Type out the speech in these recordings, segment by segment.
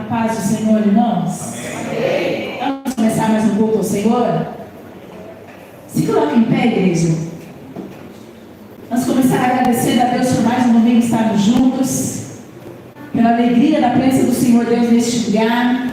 paz do Senhor, irmãos. Amém. Vamos começar mais um culto ao Senhor? Se coloca em pé, igreja. Vamos começar agradecendo a Deus por mais um domingo estarmos juntos, pela alegria da presença do Senhor Deus neste lugar.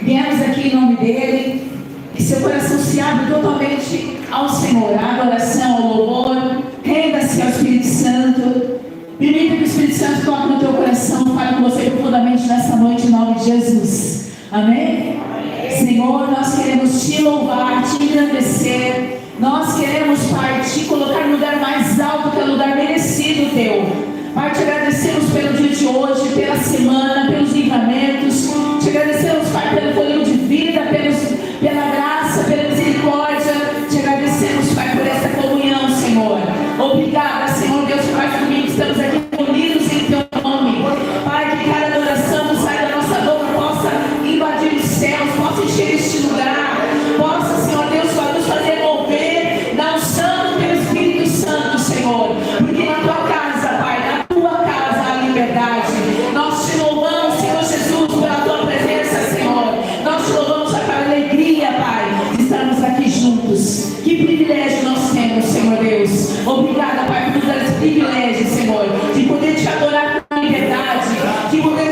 Viemos aqui em nome dEle, que seu coração se abre totalmente ao Senhor, à adoração, ao louvor. Renda-se ao Espírito Santo. Permita que o Espírito Santo toque no teu coração, fale com você profundamente nessa noite, em nome de Jesus. Amém? Amém. Senhor, nós queremos te louvar, te engrandecer. Nós queremos, Pai, te colocar no lugar mais alto, que é o lugar merecido teu. Pai, te agradecemos pelo dia de hoje, pela semana, pelos livramentos. Te agradecemos, Pai, pelo fôlego de vida, pela graça, pela misericórdia. Te agradecemos, Pai, por essa comunhão, Senhor. Obrigada, Senhor Deus, por mais domingo estamos aqui unidos em teu nome. Pai, que cada adoração que sai da nossa boca possa invadir os céus, possa encher este lugar, possa, Senhor Deus, nos fazer mover na unção do teu Espírito Santo, Senhor. Porque na tua casa, Pai, na tua casa há liberdade. Nós te louvamos, Senhor Jesus, pela tua presença, Senhor. Nós te louvamos pela alegria, Pai, de estarmos aqui juntos. Que privilégio nós temos, Senhor Deus. Obrigada, Pai, por nos dar esse privilégio, Senhor, de poder te adorar com liberdade, de poder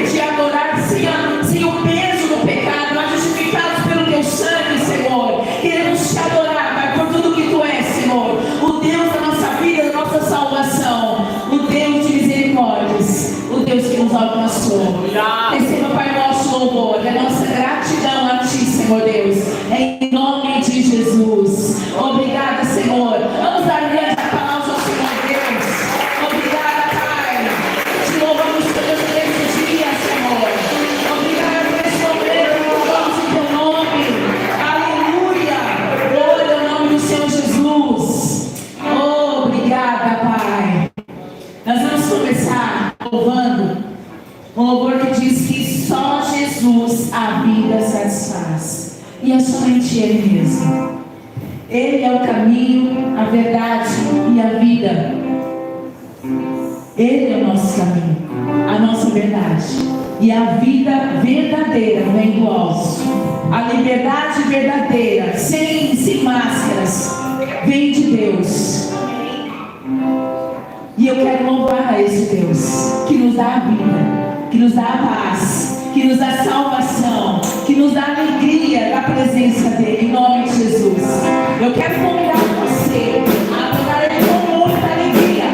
te adorar sem o peso do pecado, mas justificados pelo teu sangue, Senhor. Queremos te adorar, Pai, por tudo que tu és, Senhor, o Deus da nossa vida, da nossa salvação, o Deus de misericórdias, o Deus que nos alcançou. Receba, Pai, nosso louvor, a nossa gratidão a ti, Senhor Deus, em nome de Jesus. Obrigada, Senhor. Vamos dar grande aplauso ao Senhor Deus. Obrigada, Pai. Te louvamos por esse dia, Senhor. Obrigada por esse momento. Louvamos em teu nome. Aleluia. Glória ao nome do Senhor Jesus. Obrigada, Pai. Nós vamos começar louvando um louvor que diz que só Jesus a vida satisfaz. E é somente Ele mesmo. Ele é o caminho, a verdade e a vida. Ele é o nosso caminho, a nossa verdade. E a vida verdadeira vem do alto. A liberdade verdadeira, sem máscaras, vem de Deus. E eu quero louvar a esse Deus que nos dá a vida, que nos dá a paz, que nos dá salvação, que nos dá alegria da presença dEle, em nome de Jesus. Eu quero convidar você a adorar Ele com muita alegria.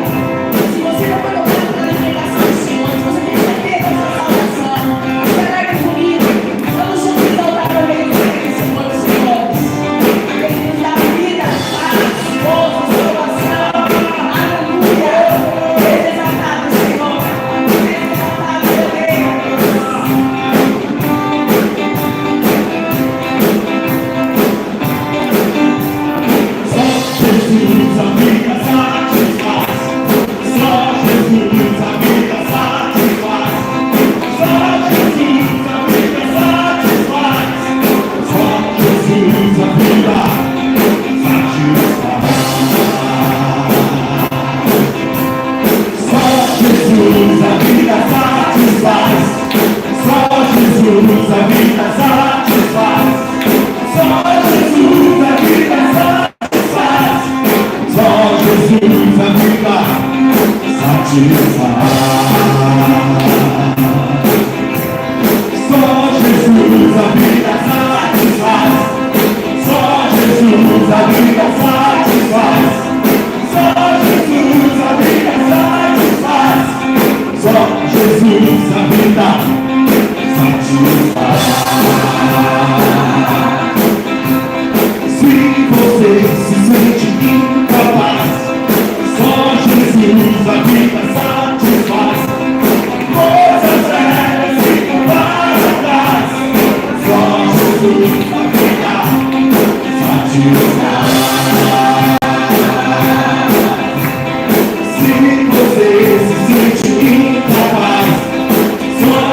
Se você não foi tocado pela libertação do Senhor, se você tem certeza da sua salvação, estará aqui comigo. Vamos juntos exaltar o Rei dos Reis, Senhor dos Senhores. Ele nos dá vida, paz, gozo, salvação. Aleluia. Seja exaltado, Senhor. Seja exaltado, meu Deus. Se você se sente incapaz, só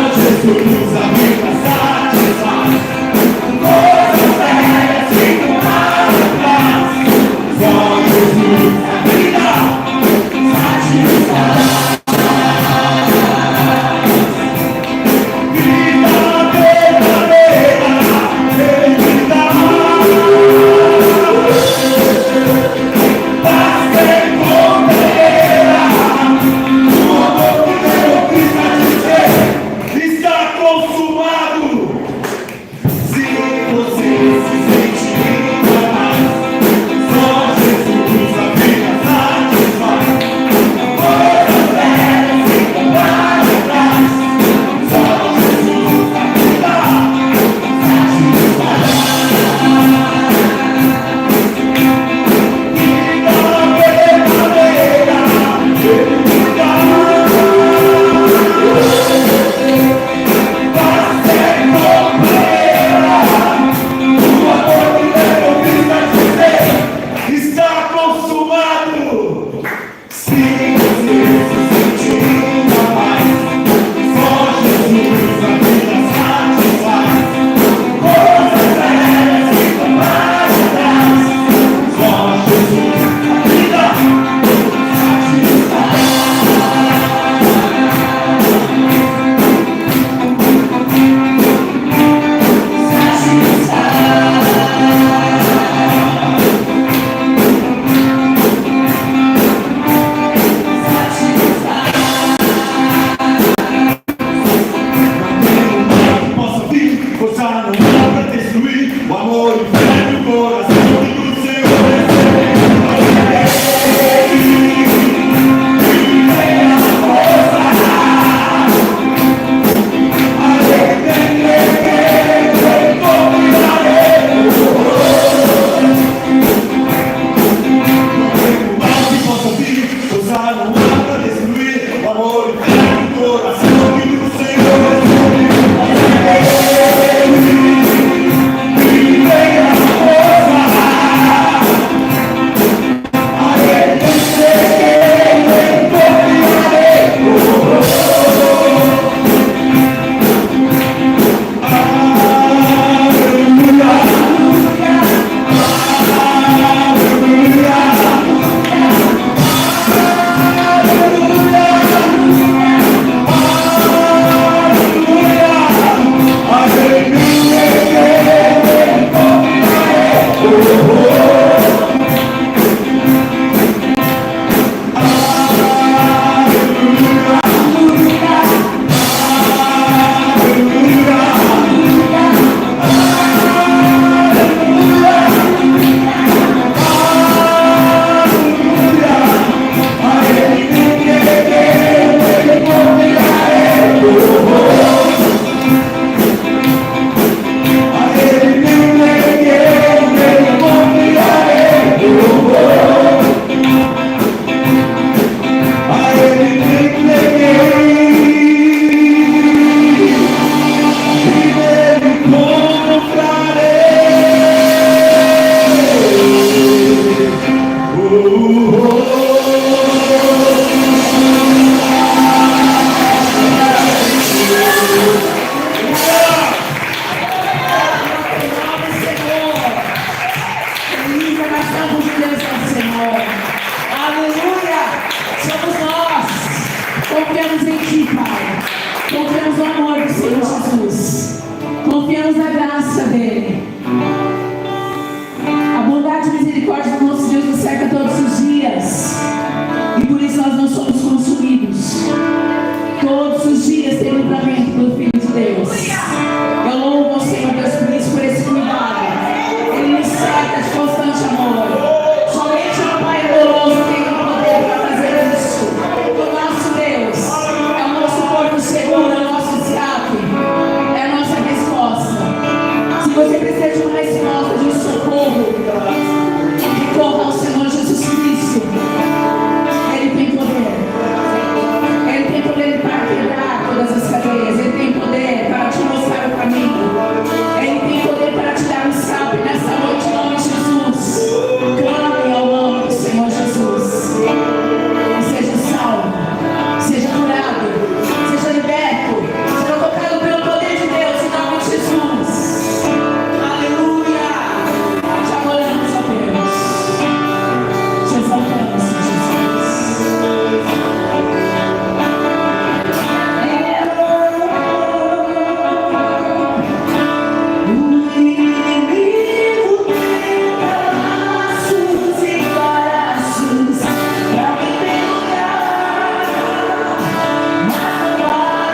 Deus tem livramento do Filho de Deus. Eu louvo ao Senhor Deus por isso, por esse cuidado. Ele nos cerca de constante amor. Somente o Pai amoroso tem o poder para fazer isso. O nosso Deus é o nosso porto seguro, é o nosso escape, é a nossa resposta. Se você precisa de uma resposta, de um socorro, recorra ao Senhor Jesus Cristo. Ele tem poder. Ele tem poder para quebrar todas as cadeias. Ele tem poder para te mostrar o caminho. Ele tem poder para te dar um escape nessa noite, em nome de Jesus. Clame ao nome do Senhor Jesus. E seja salvo, seja curado, seja liberto, seja tocado pelo poder de Deus, em nome de Jesus. Aleluia! Te adoramos, ó Deus. Te exaltamos, Senhor Jesus. O inimigo tem braços e braços pra me pegar, mas não vai,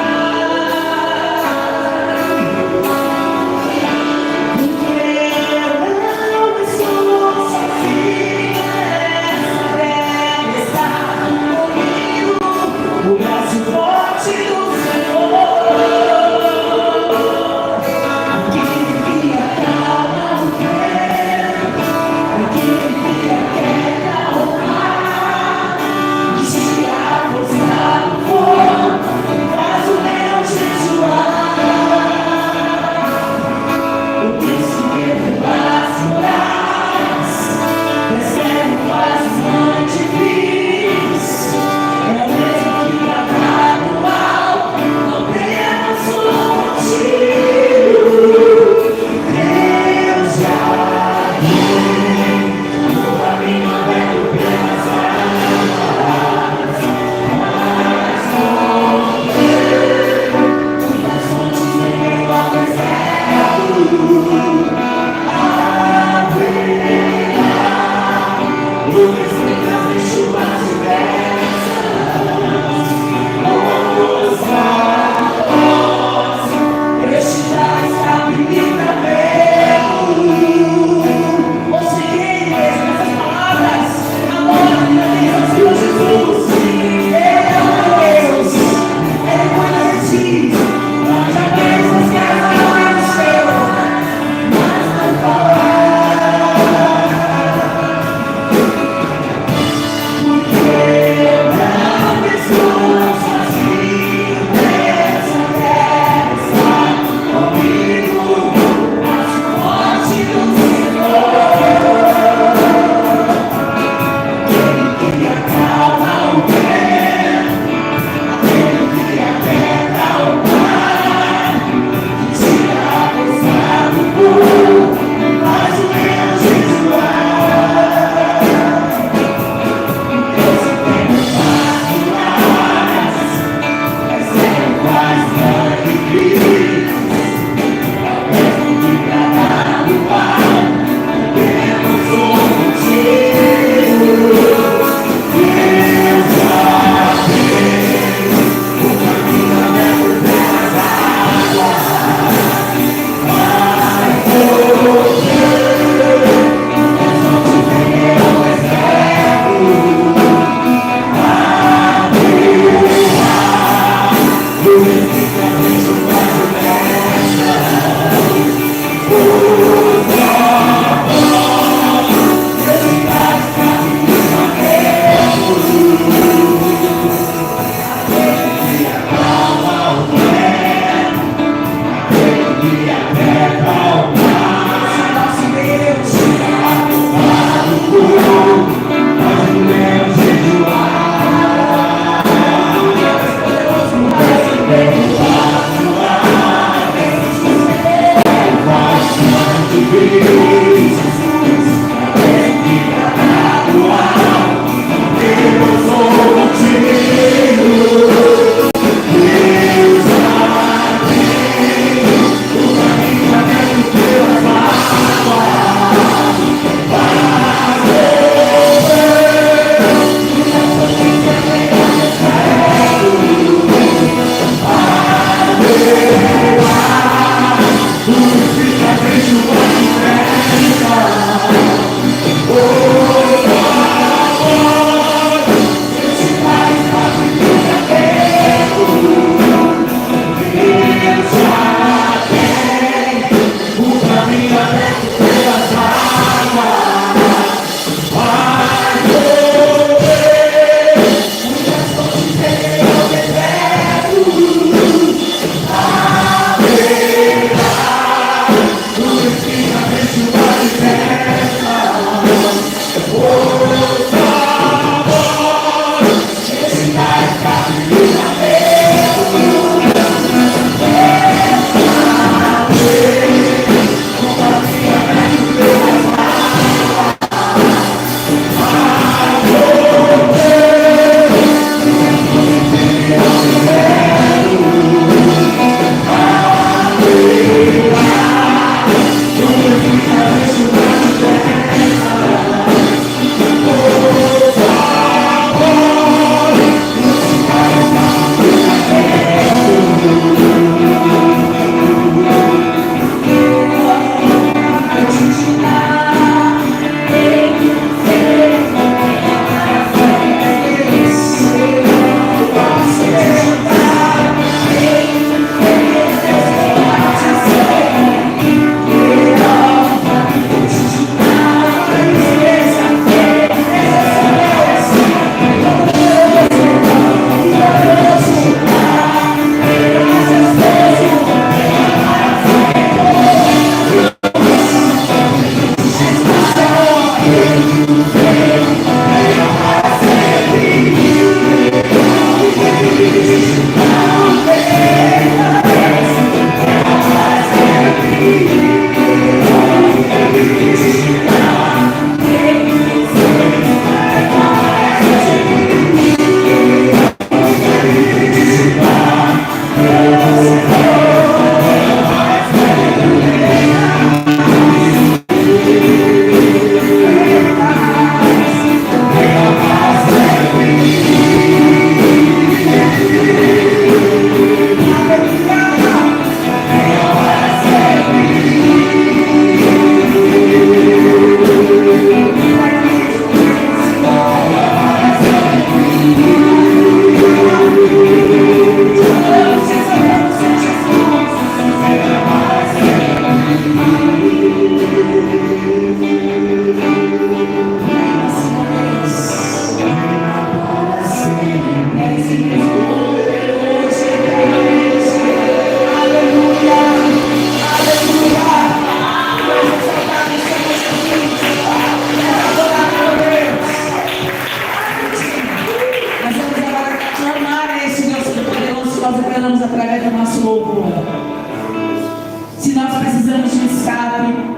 porque eu não estou sozinho nessa terra, está comigo o braço forte do Senhor.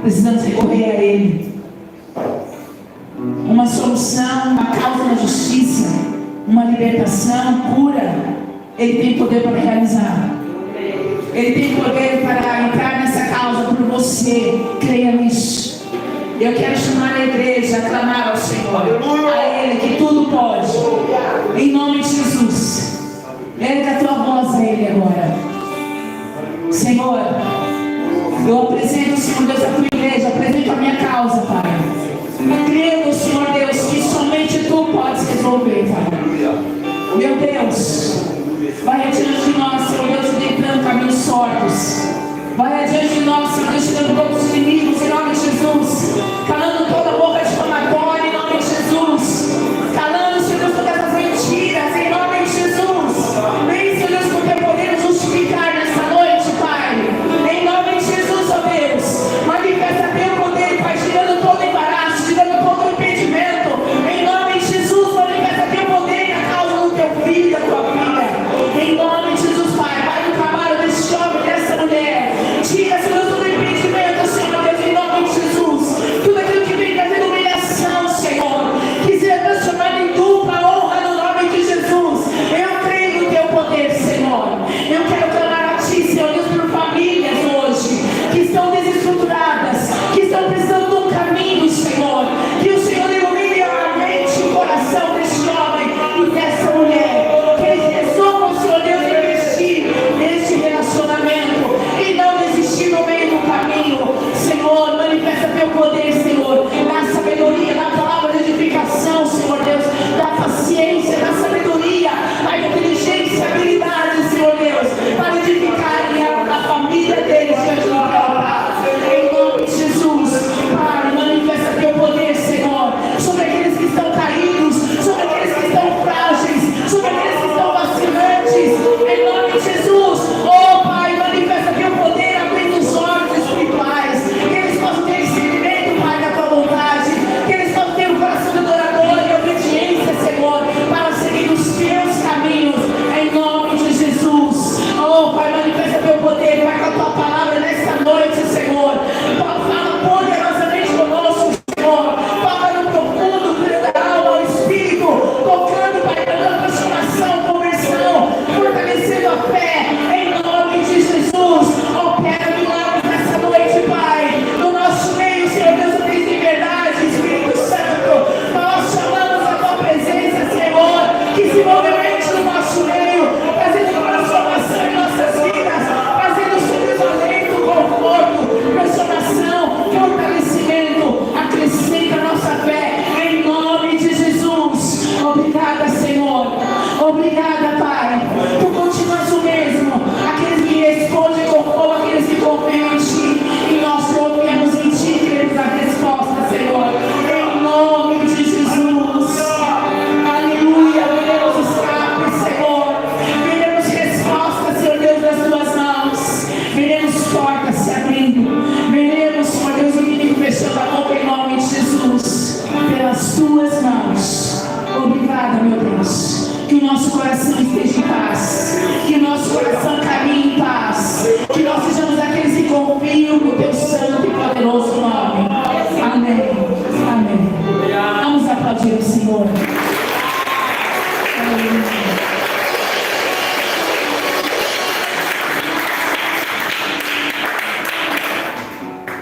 precisamos recorrer a Ele. Uma solução, uma causa na justiça, uma libertação, cura, Ele tem poder para realizar. Ele tem poder para entrar nessa causa por você. Creia nisso. Eu quero chamar a igreja a clamar ao Senhor, a Ele que tudo pode, em nome de Jesus. Erga a tua voz a Ele agora. Senhor, eu apresento, Senhor Deus, a tua igreja, apresento a minha causa, Pai. Crendo, Senhor Deus, que somente tu podes resolver, Pai. Meu Deus, vai adiante de nós, Senhor Deus, tentando caminhos tortos. Vai adiante de nós, Senhor Deus, tirando todos os inimigos, em nome de Jesus. Calando toda a boca difamatória, em nome de Jesus. Calando, Senhor Deus, todas as mentiras, em nome de Jesus. Vem, Senhor Deus, com teu poder justificar nessa noite, Pai. Em nome de Jesus, ó Deus. Manifesta teu poder, Pai, tirando todo embaraço, tirando todo impedimento. Em nome de Jesus, manifesta teu poder na causa do teu filho, da tua filha. Pai, manifesta teu poder, vai com a tua palavra nessa noite, Senhor. Fala poderosamente conosco, Senhor. Fala no profundo da alma, ao Espírito, tocando, Pai, dando transformação, conversão, fortalecendo a fé, em nome de Jesus. Opera milagres nessa noite, Pai, no nosso meio, Senhor Deus, o Deus de verdade, Espírito Santo. Nós chamamos a tua presença, Senhor, que se movimente no nosso meio, trazendo transformação em nossas vidas, trazendo sorriso, conforto, transformação, fortalecimento, acrescenta a nossa fé, em nome de Jesus. Obrigada, Senhor. Obrigada, Pai. Tu continuas o mesmo. Aqueles que respondem com fogo, aqueles que confiam em Ti. E nós confiamos em Ti, queremos a resposta, Senhor. Em nome de Jesus. Aleluia. Veremos escape, Senhor. Veremos resposta, Senhor Deus, das Tuas mãos. Veremos portas se abrindo. Veremos, Senhor Deus, o inimigo fechando a boca em nome de Jesus. Pelas Tuas mãos. Obrigada, meu Deus. Que o nosso coração esteja em paz. Que o nosso coração caminhe em paz. Que nós sejamos aqueles que confiam no Teu santo e poderoso nome. Amém. Amém. Vamos aplaudir o Senhor.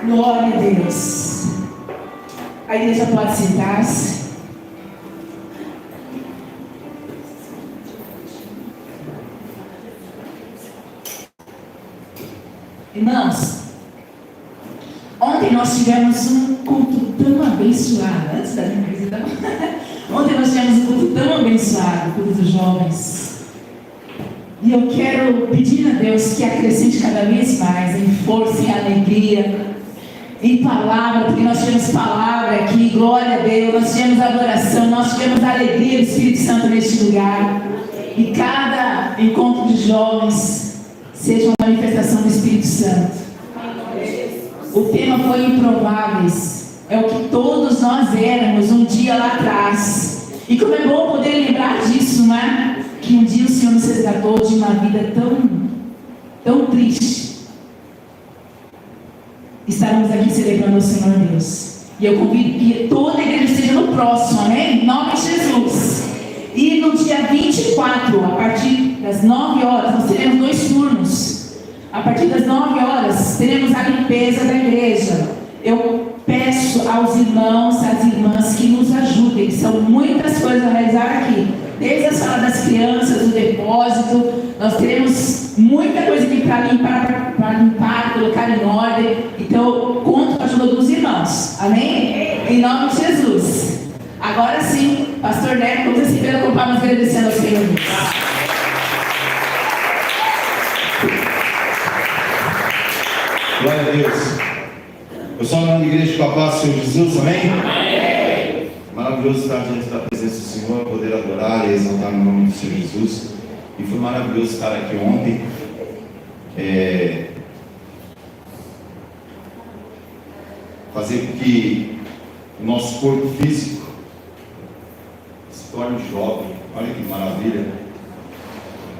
Glória a Deus. A igreja pode sentar-se. Irmãos, ontem nós tivemos um culto tão abençoado. Antes da minha visita, ontem nós tivemos um culto tão abençoado, o culto dos jovens. E eu quero pedir a Deus que acrescente cada vez mais em força, em alegria, em palavra, porque nós tivemos palavra aqui, glória a Deus, nós tivemos adoração, nós tivemos a alegria do Espírito Santo neste lugar. E cada encontro de jovens seja uma manifestação do Espírito Santo. O tema foi improváveis. É o que todos nós éramos um dia lá atrás. E como é bom poder lembrar disso, não é? Que um dia o Senhor nos resgatou de uma vida tão triste. Estaremos aqui celebrando o Senhor Deus. E eu convido que toda a igreja esteja no próximo, amém? Em nome de Jesus. E no dia 24, a partir das 9 horas, nós teremos 2 turnos. A partir das 9 horas, teremos a limpeza da igreja. Eu peço aos irmãos, às irmãs que nos ajudem. São muitas coisas a realizar aqui. Desde a sala das crianças, o depósito. Nós teremos muita coisa aqui para limpar, colocar em ordem. Então, conto com a ajuda dos irmãos. Amém? Em nome de Jesus. Agora sim, Pastor Neto, vamos receber a palmas agradecendo ao Senhor. Glória a Deus. Eu sou na igreja com a paz do Senhor Jesus, amém? Amém. Maravilhoso estar diante da presença do Senhor, poder adorar e exaltar no nome do Senhor Jesus. E foi maravilhoso estar aqui ontem. Fazer com que o nosso corpo físico se torne jovem. Olha que maravilha.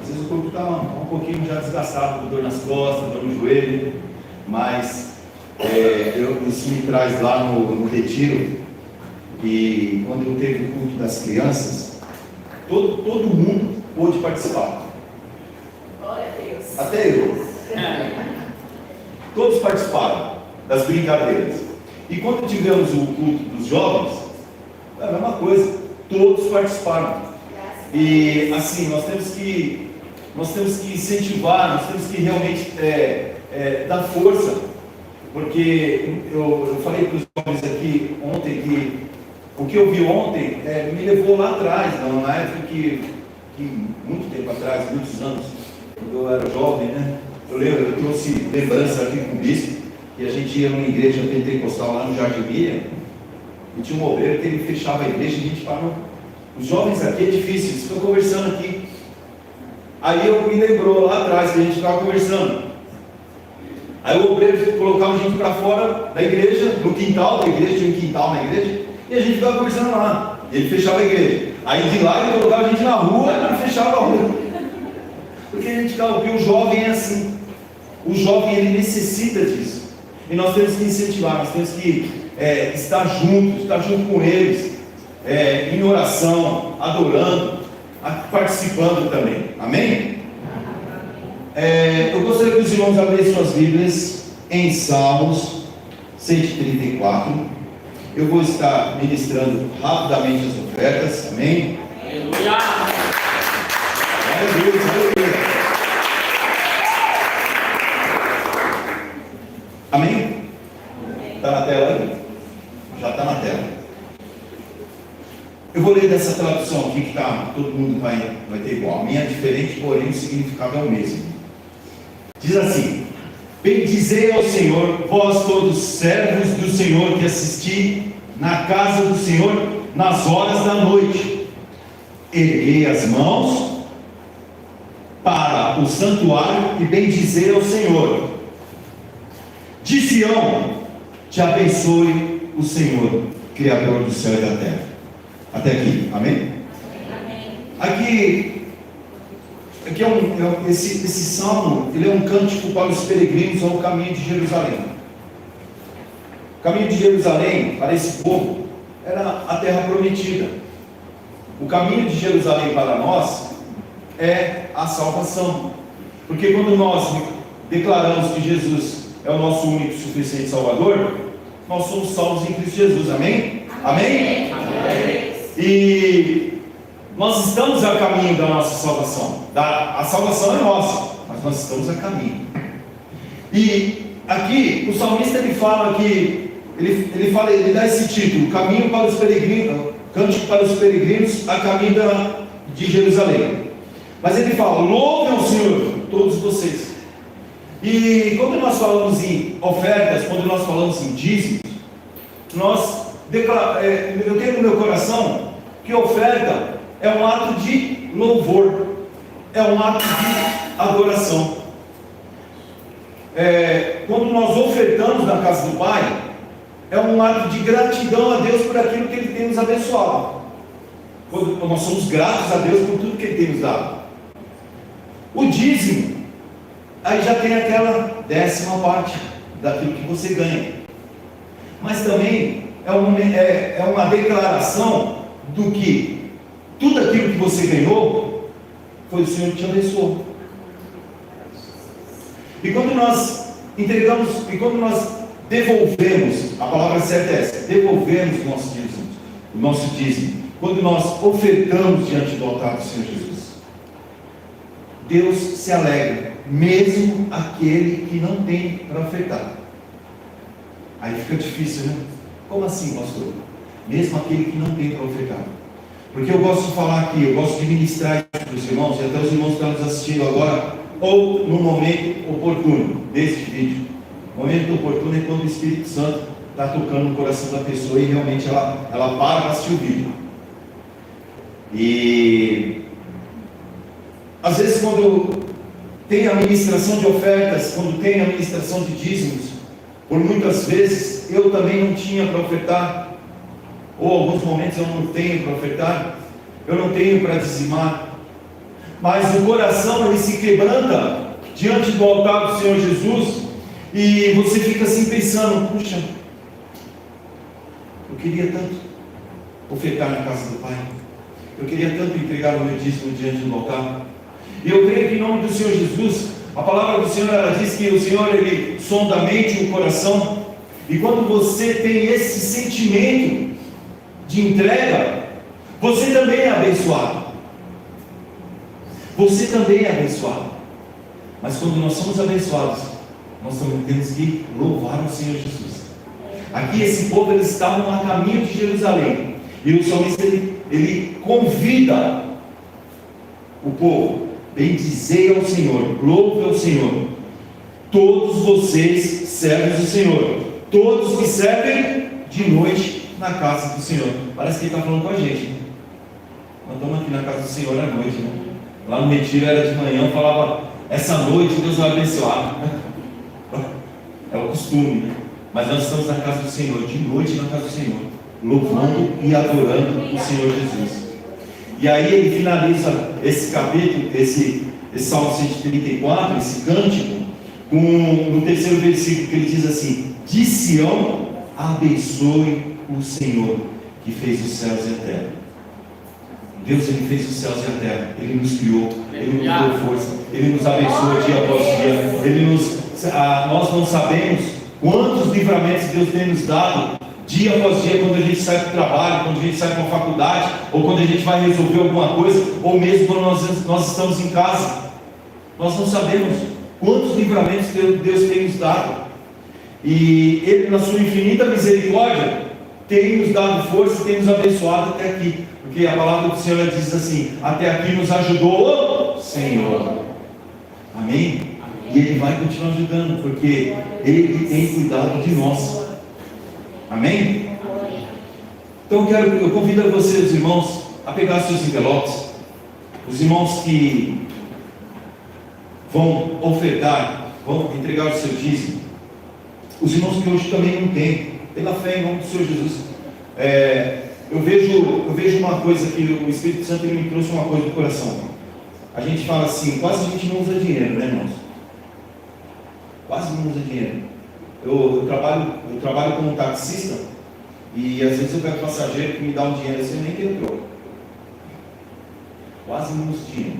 Às vezes o corpo está um pouquinho já desgastado, com dor nas costas, dor no joelho, mas isso me traz lá no retiro. E quando eu teve o culto das crianças, todo mundo pôde participar. Glória a Deus. Até eu. Todos participaram das brincadeiras. E quando tivemos o culto dos jovens, é a mesma coisa, todos participaram. E assim, nós temos que incentivar, nós temos que realmente dar força, porque eu falei para os jovens aqui ontem que o que eu vi ontem me levou lá atrás, na época que muito tempo atrás, muitos anos, quando eu era jovem, né? Eu trouxe lembrança aqui com o bispo, que a gente ia numa igreja pentecostal lá no Jardim Miriam, e tinha um obreiro que ele fechava a igreja e a gente parou. Os jovens aqui é difícil, eles ficam conversando aqui. Aí eu me lembrou lá atrás que a gente estava conversando. Aí o obreiro colocava a gente para fora da igreja, no quintal da igreja, tinha um quintal na igreja, e a gente ficava conversando lá. Ele fechava a igreja. Aí de lá ele colocava a gente na rua e fechava a rua. Porque o jovem é assim. O jovem, ele necessita disso. E nós temos que incentivar, nós temos que estar junto com eles, em oração, adorando, participando também. Amém? Eu gostaria que os irmãos abrissem suas Bíblias em Salmos 134. Eu vou estar ministrando rapidamente as ofertas. Amém? Aleluia! Aleluia! Amém? Está na tela aí? Já está na tela. Eu vou ler dessa tradução aqui que todo mundo vai ter igual. A minha é diferente, porém o significado é o mesmo. Diz assim: bendizei ao Senhor, vós todos servos do Senhor que assisti na casa do Senhor nas horas da noite. Erguei as mãos para o santuário e bendizei ao Senhor. De Sião, te abençoe o Senhor, Criador do céu e da terra. Até aqui, amém? Aqui esse salmo, ele é um cântico para os peregrinos ao caminho de Jerusalém. O caminho de Jerusalém, para esse povo, era a terra prometida. O caminho de Jerusalém para nós é a salvação. Porque quando nós declaramos que Jesus é o nosso único e suficiente Salvador, nós somos salvos em Cristo Jesus, amém? Amém? Amém. E nós estamos a caminho da nossa salvação. A salvação é nossa, mas nós estamos a caminho. E aqui o salmista ele fala que ele dá esse título: caminho para os peregrinos, cântico para os peregrinos a caminho de Jerusalém. Mas ele fala: louvem ao Senhor todos vocês. E quando nós falamos em ofertas, quando nós falamos em dízimos, eu tenho no meu coração que oferta é um ato de louvor, é um ato de adoração. Quando nós ofertamos na casa do Pai, é um ato de gratidão a Deus por aquilo que Ele tem nos abençoado. Quando nós somos gratos a Deus por tudo que Ele tem nos dado. O dízimo, aí já tem aquela 10ª parte daquilo que você ganha. Mas também é uma declaração do que tudo aquilo que você ganhou foi o Senhor que te abençoou. E quando nós entregamos, e quando nós devolvemos, a palavra certa é essa, devolvemos o nosso dízimo, quando nós ofertamos diante do altar do Senhor Jesus, Deus se alegra, mesmo aquele que não tem para ofertar. Aí fica difícil, né? Como assim, pastor? Mesmo aquele que não tem para ofertar. Porque eu gosto de falar aqui, eu gosto de ministrar isso para os irmãos, e até os irmãos que estão nos assistindo agora, ou no momento oportuno deste vídeo. O momento oportuno é quando o Espírito Santo está tocando no coração da pessoa e realmente ela para para assistir o vídeo. E às vezes quando tem a ministração de ofertas, quando tem a ministração de dízimos, por muitas vezes eu também não tinha para ofertar, ou alguns momentos eu não tenho para ofertar, eu não tenho para dizimar, mas o coração ele se quebranta diante do altar do Senhor Jesus, e você fica assim pensando: puxa, eu queria tanto ofertar na casa do Pai, eu queria tanto entregar o meu dízimo diante do altar. E eu creio que em nome do Senhor Jesus, a palavra do Senhor ela diz que o Senhor ele sonda a mente e o coração, e quando você tem esse sentimento de entrega, você também é abençoado. Você também é abençoado. Mas quando nós somos abençoados, nós também temos que louvar o Senhor Jesus. Aqui esse povo eles estavam a caminho de Jerusalém, e o salmista ele convida o povo: bendizei ao Senhor, louve ao Senhor, todos vocês servos do Senhor, todos que servem de noite na casa do Senhor. Parece que ele está falando com a gente, né? Nós estamos aqui na casa do Senhor à noite, né? Lá no retiro era de manhã, eu falava: essa noite Deus vai abençoar. É o costume, né? Mas nós estamos na casa do Senhor, de noite na casa do Senhor, louvando e adorando o Senhor Jesus. E aí ele finaliza esse capítulo, esse Salmo 134, esse cântico, no terceiro versículo, que ele diz assim: de Sião abençoe o Senhor, que fez os céus e a terra. Deus, Ele fez os céus e a terra, Ele nos criou, Ele nos deu força, Ele nos abençoa dia após dia, nós não sabemos quantos livramentos Deus tem nos dado, dia após dia, quando a gente sai do trabalho, quando a gente sai para a faculdade, ou quando a gente vai resolver alguma coisa, ou mesmo quando nós estamos em casa. Nós não sabemos quantos livramentos Deus tem nos dado, e Ele, na sua infinita misericórdia, tem nos dado força, tem nos abençoado até aqui, porque a palavra do Senhor diz assim: até aqui nos ajudou o Senhor. Amém? E Ele vai continuar ajudando, porque Ele tem cuidado de nós. Amém? Então eu convido vocês, irmãos, a pegar seus envelopes. Os irmãos que vão ofertar, vão entregar o seu dízimo. Os irmãos que hoje também não têm, pela fé em nome do Senhor Jesus. Eu vejo uma coisa que o Espírito Santo me trouxe uma coisa do coração. A gente fala assim, quase a gente não usa dinheiro, né, irmãos? Quase não usa dinheiro. Eu trabalho como taxista, e às vezes eu pego passageiro que me dá um dinheiro assim, eu nem tenho troco. Quase não uso dinheiro.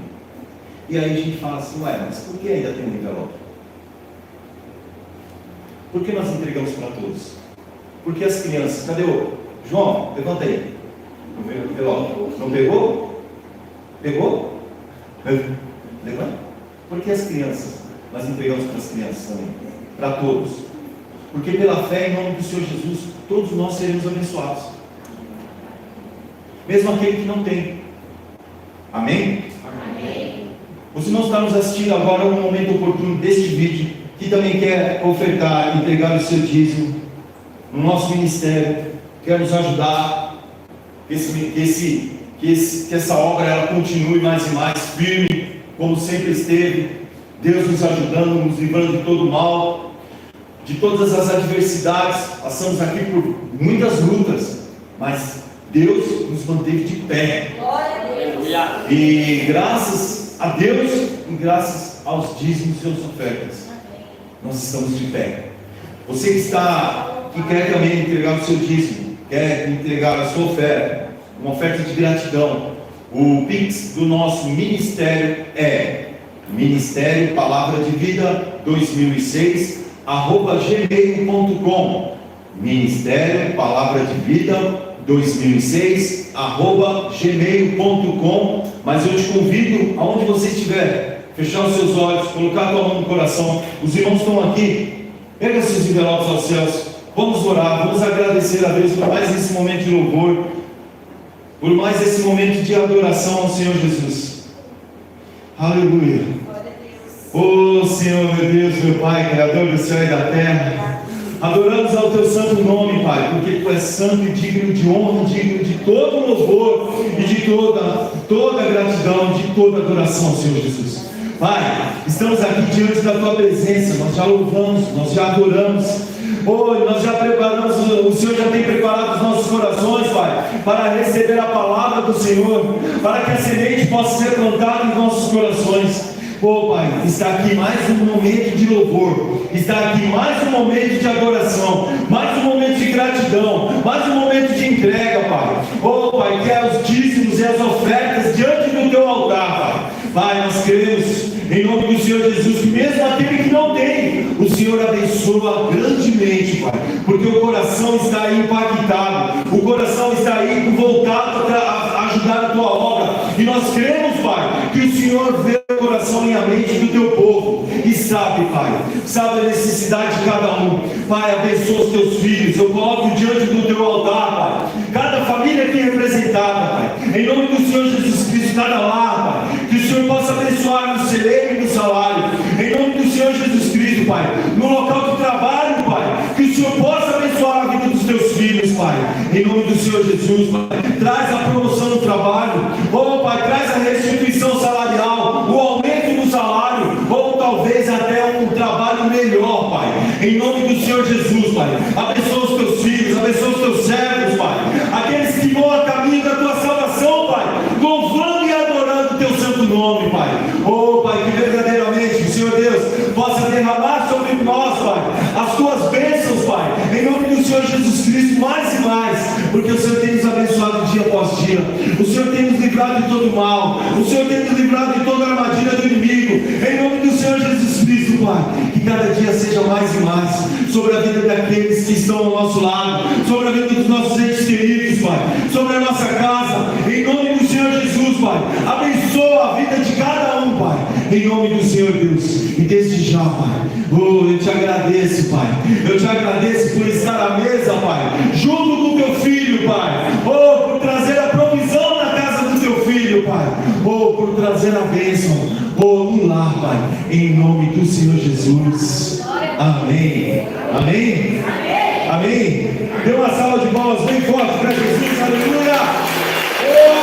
E aí a gente fala assim, ué, mas por que ainda tem um envelope? Por que nós entregamos para todos? Porque as crianças, cadê o João? Levanta aí. Não pegou? Pegou? Levanta. Por que as crianças? Nós entregamos para as crianças também. Para todos. Porque pela fé em nome do Senhor Jesus, todos nós seremos abençoados. Mesmo aquele que não tem. Amém? Amém. Os irmãos estão nos assistindo agora no momento oportuno deste vídeo, que também quer ofertar, entregar o seu dízimo no nosso ministério, quer nos ajudar, que essa obra ela continue mais e mais firme, como sempre esteve. Deus nos ajudando, nos livrando de todo o mal, de todas as adversidades. Passamos aqui por muitas lutas, mas Deus nos manteve de pé. E graças a Deus e graças aos dízimos e às ofertas, nós estamos de pé. Você que quer também entregar o seu dízimo, quer entregar a sua oferta, uma oferta de gratidão, o Pix do nosso ministério é Ministério Palavra de Vida 2006 @gmail.com. Ministério Palavra de Vida 2006 @gmail.com. Mas eu te convido, aonde você estiver, fechar os seus olhos, colocar a tua mão no coração. Os irmãos estão aqui, pega seus envelopes aos céus, vamos orar, vamos agradecer a Deus por mais esse momento de louvor, por mais esse momento de adoração ao Senhor Jesus. Aleluia. Oh Senhor, meu Deus, meu Pai, Criador do céu e da terra, adoramos ao Teu santo nome, Pai, porque Tu és santo e digno de honra, digno de todo louvor e de toda gratidão, de toda adoração, Senhor Jesus. Pai, estamos aqui diante da Tua presença, nós já louvamos, nós já adoramos, nós já preparamos, o Senhor já tem preparado os nossos corações, Pai, para receber a palavra do Senhor, para que a semente possa ser plantada em nossos corações. Pai, está aqui mais um momento de louvor, está aqui mais um momento de adoração, mais um momento de gratidão, mais um momento de entrega, Pai. Pai, quer os dízimos e as ofertas diante do Teu altar, Pai. Pai, nós cremos em nome do Senhor Jesus, que mesmo aquele que não tem, o Senhor abençoa grandemente, Pai, porque o coração está aí impactado, o coração está aí voltado para ajudar a Tua obra, e nós cremos, Pai, que o Senhor vê o coração e a mente do Teu povo, e sabe, Pai, sabe a necessidade de cada um. Pai, abençoa os Teus filhos, eu coloco diante do Teu altar, Pai, cada família aqui representada, Pai, em nome do Senhor Jesus Cristo, cada lar, Pai, que o Senhor possa abençoar no celeiro e no salário, em nome do Senhor Jesus Cristo, Pai, no local do trabalho, Pai, que o Senhor possa abençoar a vida dos Teus filhos, Pai, em nome do Senhor Jesus, Pai, traz a promoção no trabalho, Pai, traz a restituição salarial, o aumento do salário, ou talvez até um trabalho melhor, Pai, em nome do Senhor Jesus, Pai, abençoa os Teus filhos, abençoa os Teus servos, Pai, aqueles que vão a caminho da Tua salvação, Pai, louvando e adorando o Teu santo nome, Pai, Pai, que derramar sobre nós, Pai, as tuas bênçãos, Pai, em nome do Senhor Jesus Cristo, mais e mais, porque o Senhor tem nos abençoado dia após dia, o Senhor tem nos livrado de todo mal, o Senhor tem nos livrado de toda armadilha do inimigo, em nome do Senhor Jesus Cristo, Pai, que cada dia seja mais e mais, sobre a vida daqueles que estão ao nosso lado, sobre a vida dos nossos entes queridos, Pai, sobre a nossa casa, em nome do Senhor Jesus, Pai, abençoa a vida de cada um, Pai, em nome do Senhor Deus, e desde já, Pai, eu te agradeço, Pai, eu te agradeço por estar à mesa, Pai, junto com teu filho, Pai, por trazer a provisão na casa do teu filho, Pai, por trazer a bênção, no lar, Pai, em nome do Senhor Jesus, amém, amém, amém, dê uma salva de palmas bem forte para Jesus, aleluia, aleluia.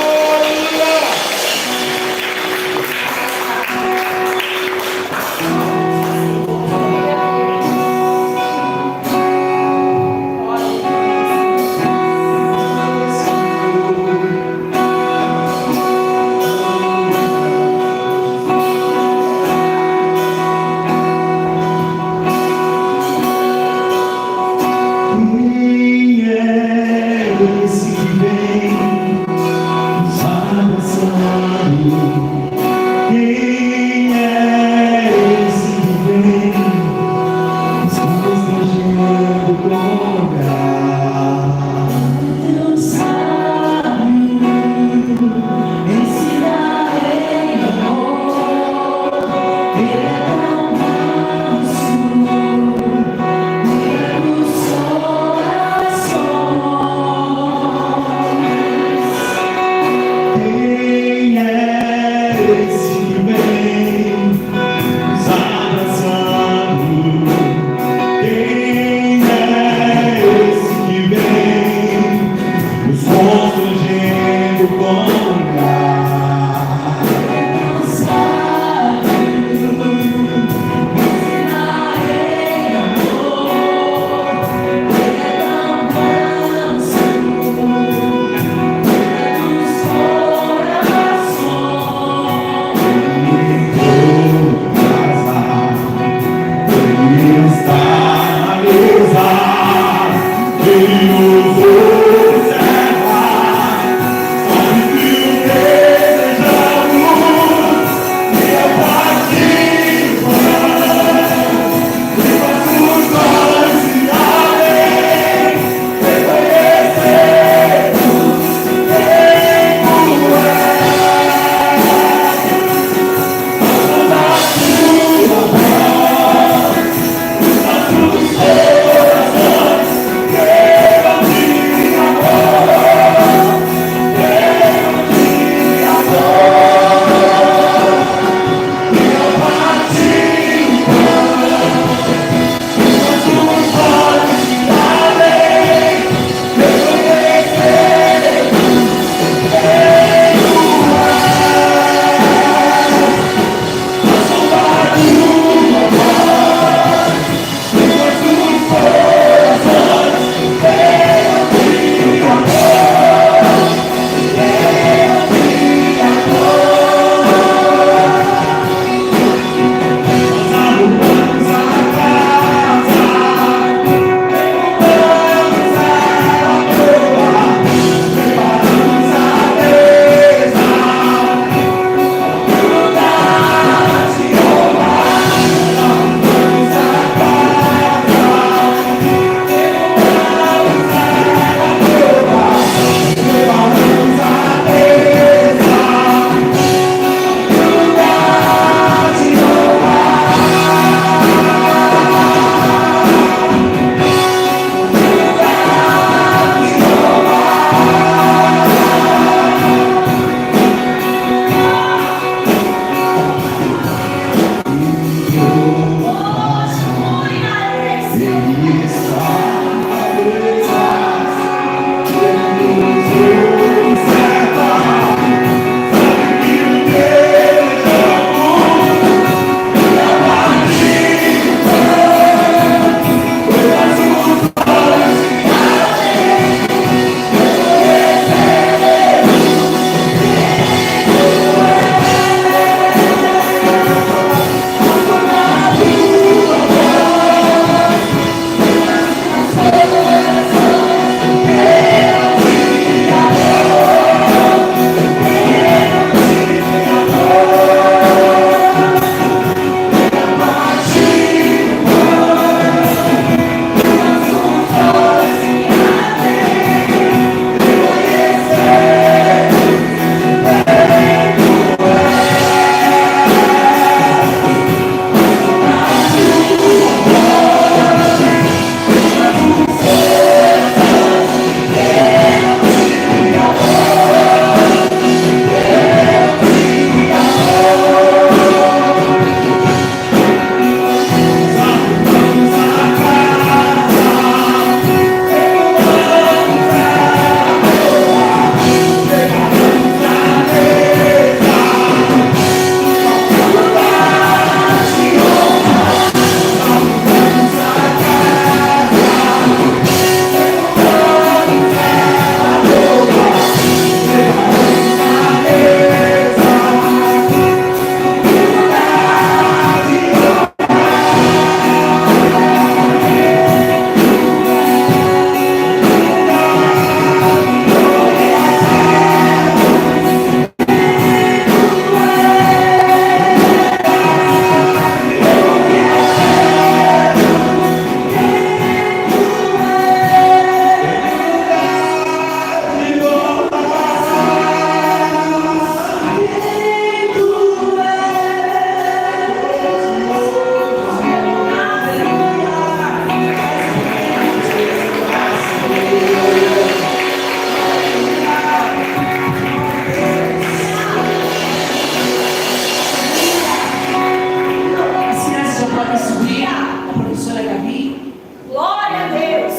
a professora Gabi. Glória a Deus.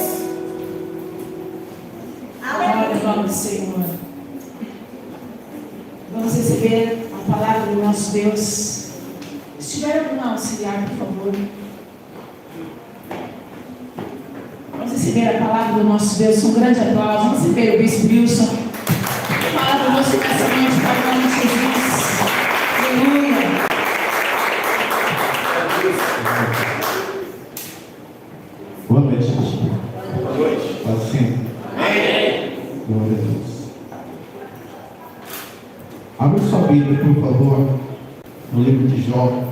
Glória ao nome do Senhor. Vamos receber a palavra do nosso Deus. Se tiver algum auxiliar, por favor. Vamos receber a palavra do nosso Deus. Um grande aplauso. Vamos receber o Bispo Wilson. A palavra do nosso pensamento para o nome de Jesus. Aleluia. Boa noite, gente. Boa noite. Assim. Amém. Glória a Deus. Abra sua Bíblia, por favor, no livro de Jó.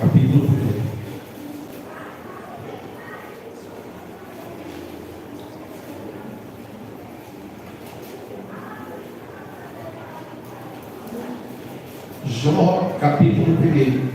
Capítulo 1. Jó, capítulo 1.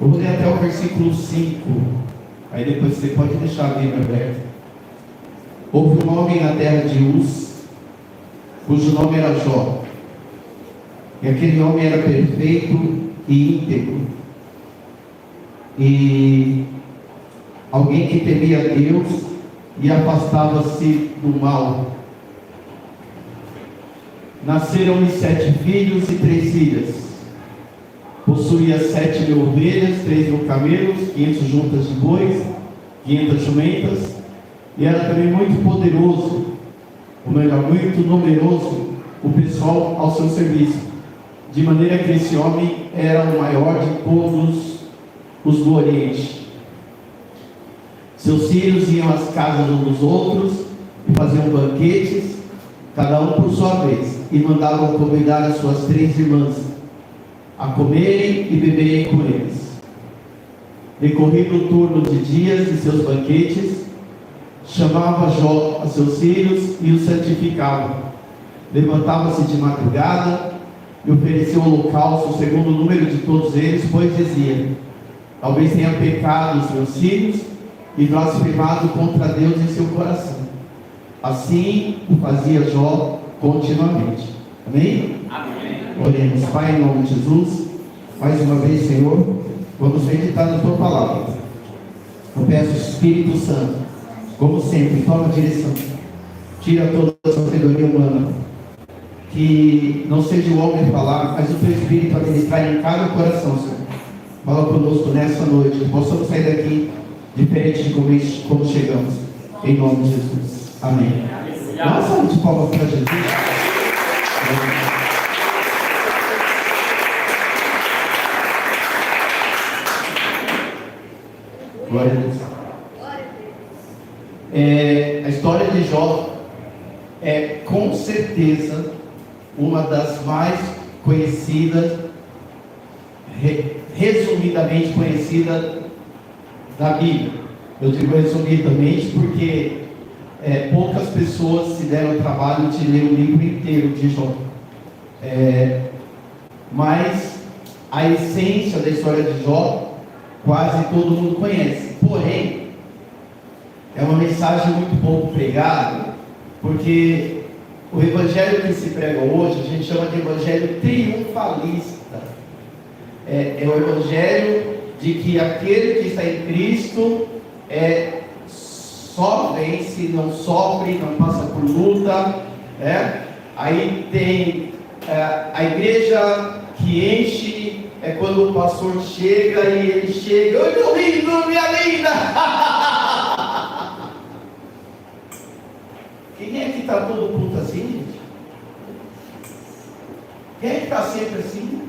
Eu vou ler até o versículo 5. Aí depois você pode deixar a Bíblia aberta. Houve um homem na terra de Uz, cujo nome era Jó. E aquele homem era perfeito e íntegro. E alguém que temia a Deus e afastava-se do mal. Nasceram-lhe 7 filhos e 3 filhas. Possuía 7.000 ovelhas, 3.000 camelos, 500 juntas de bois, 500 jumentas, e era também muito poderoso, ou melhor, muito numeroso, o pessoal ao seu serviço, de maneira que esse homem era o maior de todos os do Oriente. Seus filhos iam às casas uns dos outros e faziam banquetes, cada um por sua vez, e mandavam convidar as suas 3 irmãs a comerem e beberem com eles. Decorrido o turno de dias de seus banquetes, chamava Jó a seus filhos e os santificava. Levantava-se de madrugada e oferecia o holocausto segundo o número de todos eles, pois dizia: talvez tenha pecado os meus filhos e blasfemado contra Deus em seu coração. Assim o fazia Jó continuamente. Amém? Amém. Oremos. Pai, em nome de Jesus, mais uma vez, Senhor, vamos meditar na Tua palavra. Eu peço, Espírito Santo, como sempre, toma a direção, tira toda a sabedoria humana, que não seja o homem falar, mas o Teu Espírito administrar em cada coração, Senhor. Fala conosco nessa noite, que possamos sair daqui diferente de como chegamos, em nome de Jesus. Amém. Dá uma salva de palmas para Jesus. Glória a Deus. A história de Jó é com certeza uma das mais conhecidas, resumidamente conhecida da Bíblia. Eu digo resumidamente porque poucas pessoas se deram o trabalho de ler o livro inteiro de Jó. Mas a essência da história de Jó quase todo mundo conhece. Porém, é uma mensagem muito pouco pregada, porque o evangelho que se prega hoje, a gente chama de evangelho triunfalista. É o evangelho de que aquele que está em Cristo só vence, não sofre, não passa por luta. Aí tem a igreja que enche. É quando o pastor chega e ele chega: oi, meu lindo, minha linda! Quem é que está todo culto assim, gente? Quem é que está sempre assim?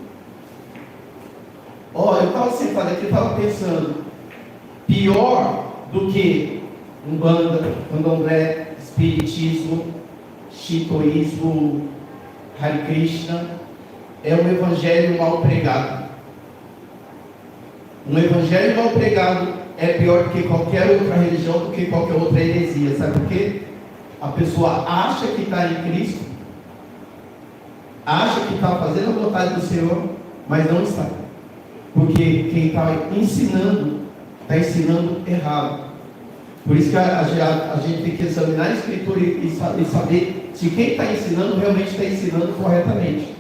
Ó, eu estava sentado aqui, estava pensando, pior do que Umbanda, Candomblé, Espiritismo, Shintoísmo, Hare Krishna, é um evangelho mal pregado. Um evangelho mal pregado é pior do que qualquer outra religião, do que qualquer outra heresia. Sabe por quê? A pessoa acha que está em Cristo, acha que está fazendo a vontade do Senhor, mas não está. Porque quem está ensinando errado. Por isso que a gente tem que examinar a Escritura e saber se quem está ensinando realmente está ensinando corretamente.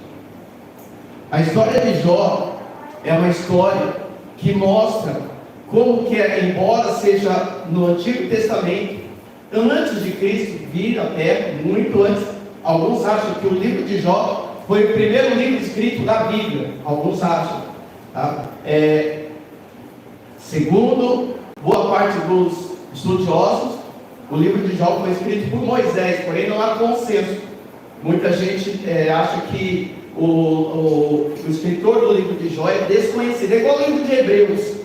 A história de Jó é uma história que mostra como que, embora seja no Antigo Testamento, antes de Cristo vir à Terra, muito antes, alguns acham que o livro de Jó foi o primeiro livro escrito da Bíblia, alguns acham, tá? Segundo boa parte dos estudiosos, o livro de Jó foi escrito por Moisés, porém não há consenso. Muita gente acha que o escritor do livro de Jó é desconhecido, é igual o livro de Hebreus.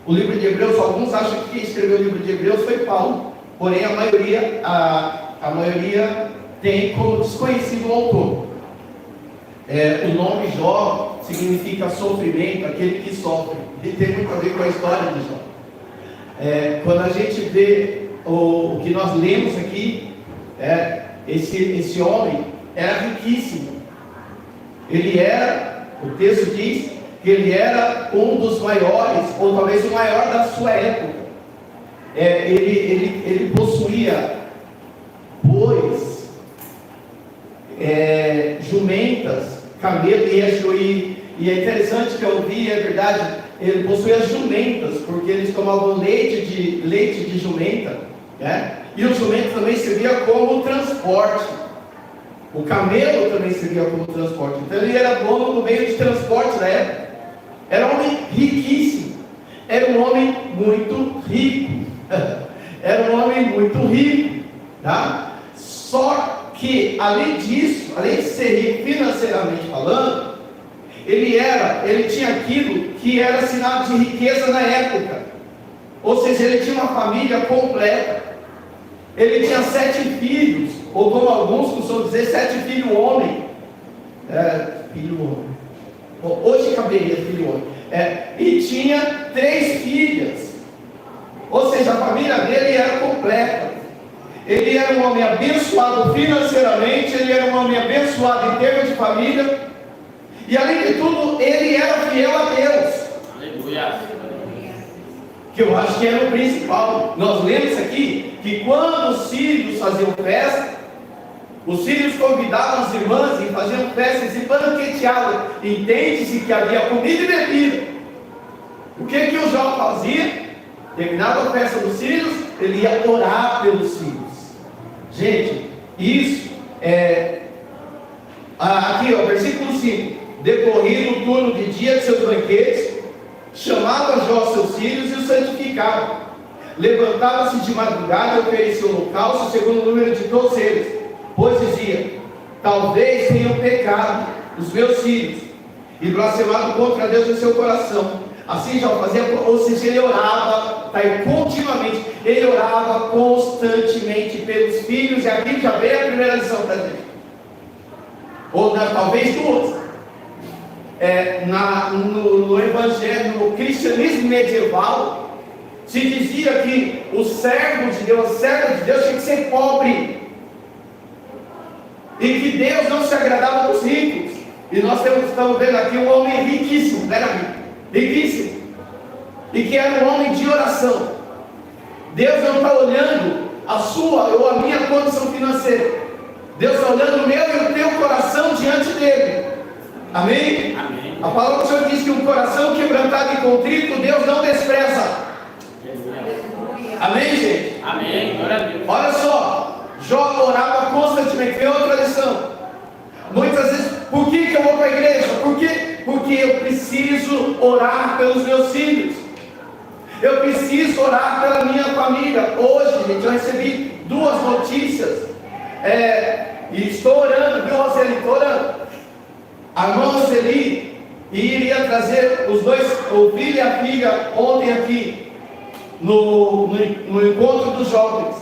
O livro de Hebreus, alguns acham que quem escreveu o livro de Hebreus foi Paulo, porém a maioria tem como desconhecido o autor. O nome Jó significa sofrimento, aquele que sofre, e tem muito a ver com a história de Jó. Quando a gente vê o que nós lemos aqui, esse homem era riquíssimo. Ele era, o texto diz que ele era um dos maiores, ou talvez o maior da sua época. Ele possuía bois, jumentas, camelo, e é interessante que eu vi, é verdade, ele possuía jumentas, porque eles tomavam leite de jumenta, né? E o jumento também servia como transporte. O camelo também servia como transporte. Então ele era dono do meio de transporte da época. Era um homem riquíssimo. Era um homem muito rico. Era um homem muito rico, tá? Só que, além disso, além de ser rico financeiramente falando, ele tinha aquilo que era sinal de riqueza na época. Ou seja, ele tinha uma família completa. Ele tinha 7 filhos, ou como alguns costumam dizer, 7 filhos homem. Filho homem. Hoje caberia filho homem. E tinha 3 filhas. Ou seja, a família dele era completa. Ele era um homem abençoado financeiramente, ele era um homem abençoado em termos de família. E além de tudo, ele era fiel a Deus. Aleluia. Que eu acho que era o principal. Nós lemos aqui que quando os sírios faziam festa, os sírios convidavam as irmãs e faziam festas e banqueteavam. Entende-se que havia comida e bebida. O que o Jó fazia? Terminava a festa dos sírios, ele ia orar pelos sírios. Gente, isso aqui, versículo 5. Decorrido o turno de dia de seus banquetes, chamava Jó seus filhos e os santificava. Levantava-se de madrugada e oferecia o holocausto segundo o número de todos eles, pois dizia: talvez tenham pecado os meus filhos e blasfemado contra Deus em seu coração. Assim já fazia, ou seja, ele orava, continuamente, ele orava constantemente pelos filhos, e aqui já veio a primeira lição para gente, ou talvez duas. No evangelho, no cristianismo medieval, se dizia que o servo de Deus, a serva de Deus tinha que ser pobre, e que Deus não se agradava dos ricos. E nós estamos vendo aqui um homem riquíssimo, não era rico, riquíssimo, e que era um homem de oração. Deus não está olhando a sua ou a minha condição financeira, Deus está olhando o meu e o teu coração diante dele. Amém? Amém. A palavra do Senhor diz que um coração quebrantado e contrito Deus não despreza. Amém, gente? Amém. Olha só, Jó orava constantemente. Tem outra lição. Muitas vezes, por que eu vou para a igreja? Porque eu preciso orar pelos meus filhos. Eu preciso orar pela minha família. Hoje, gente, eu recebi 2 notícias. E estou orando, viu, Roseli? Estou orando. A irmã Roseli e iria trazer os dois, o filho e a filha, ontem aqui, no encontro dos jovens.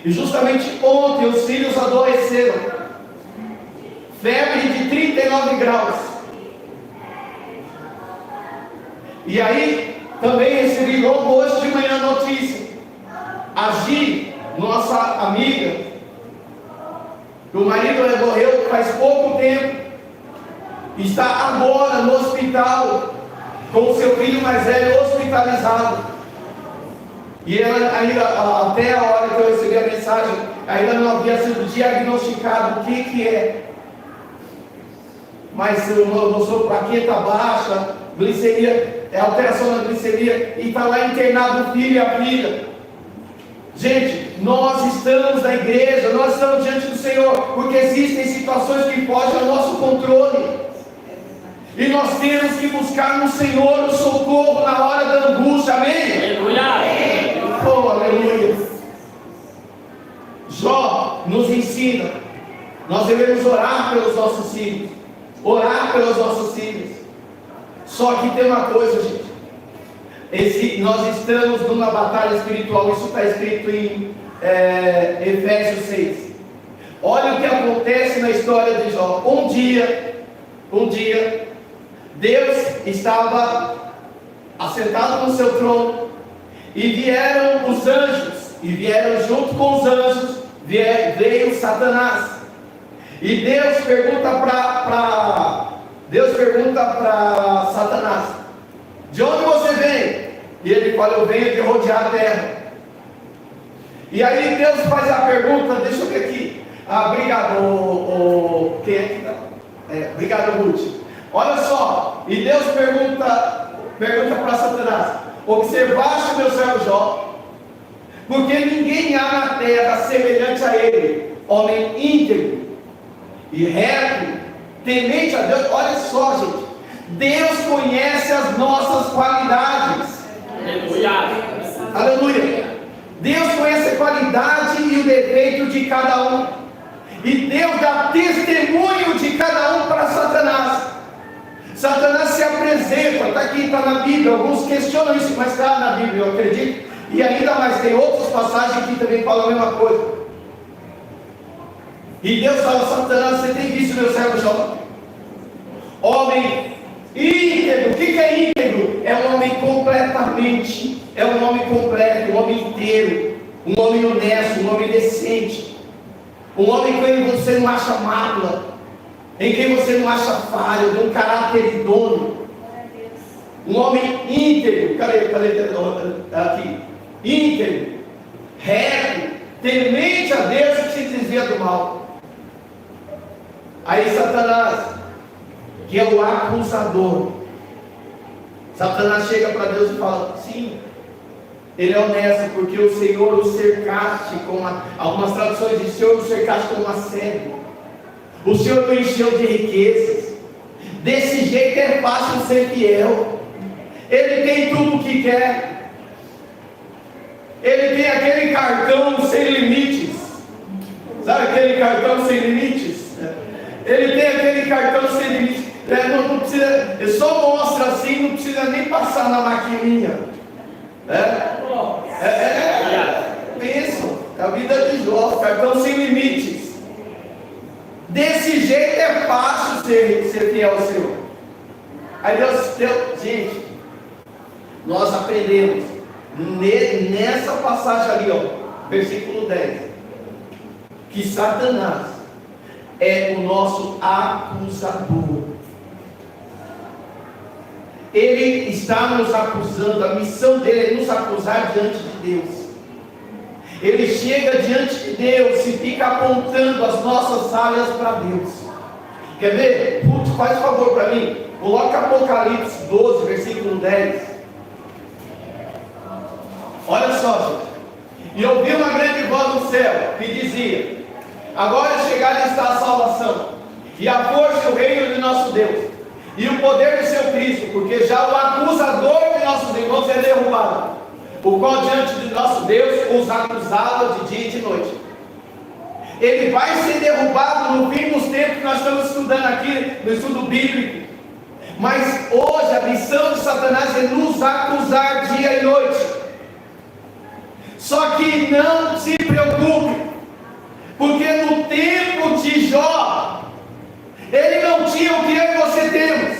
E justamente ontem os filhos adoeceram, febre de 39 graus. E aí também recebi logo hoje de manhã a notícia. A Gi, nossa amiga, que o marido morreu faz pouco tempo, está agora no hospital com o seu filho mais velho hospitalizado. E ela ainda, até a hora que eu recebi a mensagem, ainda não havia sido diagnosticado o que é. Mas mostrou plaqueta baixa, glicemia, alteração na glicemia, e está lá internado o filho e a filha. Gente, nós estamos na igreja, nós estamos diante do Senhor, porque existem situações que fogem ao nosso controle. E nós temos que buscar no Senhor o socorro na hora da angústia, amém? Aleluia! Oh, aleluia! Jó nos ensina, nós devemos orar pelos nossos filhos, orar pelos nossos filhos. Só que tem uma coisa, gente, nós estamos numa batalha espiritual, isso está escrito em Efésios 6. Olha o que acontece na história de Jó. Um dia, Deus estava assentado no seu trono, e vieram os anjos, e vieram junto com os anjos, veio Satanás. E Deus pergunta para Satanás: de onde você vem? E ele fala: eu venho de rodear a terra. E aí Deus faz a pergunta, deixa eu ver aqui. Obrigado, quem é que tá? Obrigado, Ruth. Olha só, e Deus pergunta para Satanás: observaste o meu servo Jó, porque ninguém há na terra semelhante a ele, homem íntegro e reto, temente a Deus. Olha só, gente, Deus conhece as nossas qualidades. Aleluia. Aleluia. Deus conhece a qualidade e o defeito de cada um, e Deus dá testemunho de cada um para Satanás. Satanás se apresenta, está aqui, está na Bíblia. Alguns questionam isso, mas está na Bíblia, eu acredito. E ainda mais, tem outras passagens que também falam a mesma coisa. E Deus fala: Satanás, você tem visto meu servo Jó? Homem íntegro. O que é íntegro? É um homem completamente, é um homem completo, um homem inteiro, um homem honesto, um homem decente, um homem que você não acha mácula, em quem você não acha falha, de um caráter idôneo, um homem íntegro. Cadê aqui? Íntegro, reto, temente a Deus e que se desvia do mal. Aí Satanás, que é o acusador, Satanás chega para Deus e fala: sim, ele é honesto, porque o Senhor o cercaste com algumas traduções dizem: o Senhor o cercaste com uma cego, o Senhor o encheu de riquezas, desse jeito é fácil ser fiel, ele tem tudo o que quer, ele tem aquele cartão sem limites, sabe aquele cartão sem limites? Ele tem aquele cartão sem limites, não precisa, ele só mostra assim, não precisa nem passar na maquininha. Pensa, a vida de Jó, cartão sem limites. Desse jeito é fácil ser fiel ao Senhor. Aí Deus, gente, nós aprendemos nessa passagem ali, ó, versículo 10, que Satanás é o nosso acusador. Ele está nos acusando, a missão dele é nos acusar diante de Deus. Ele chega diante de Deus e fica apontando as nossas falhas para Deus. Quer ver? Putz, faz favor para mim, coloca Apocalipse 12, versículo 10. Olha só, gente. E ouvi uma grande voz do céu que dizia: agora chegada está a salvação, e a força e o reino de nosso Deus, e o poder do seu Cristo, porque já o acusador de nossos irmãos é derrubado, o qual diante de nosso Deus os acusava de dia e de noite. Ele vai ser derrubado no fim dos tempos que nós estamos estudando aqui no estudo bíblico. Mas hoje a missão de Satanás é nos acusar dia e noite. Só que não se preocupe, porque no tempo de Jó, ele não tinha o que eu e você temos.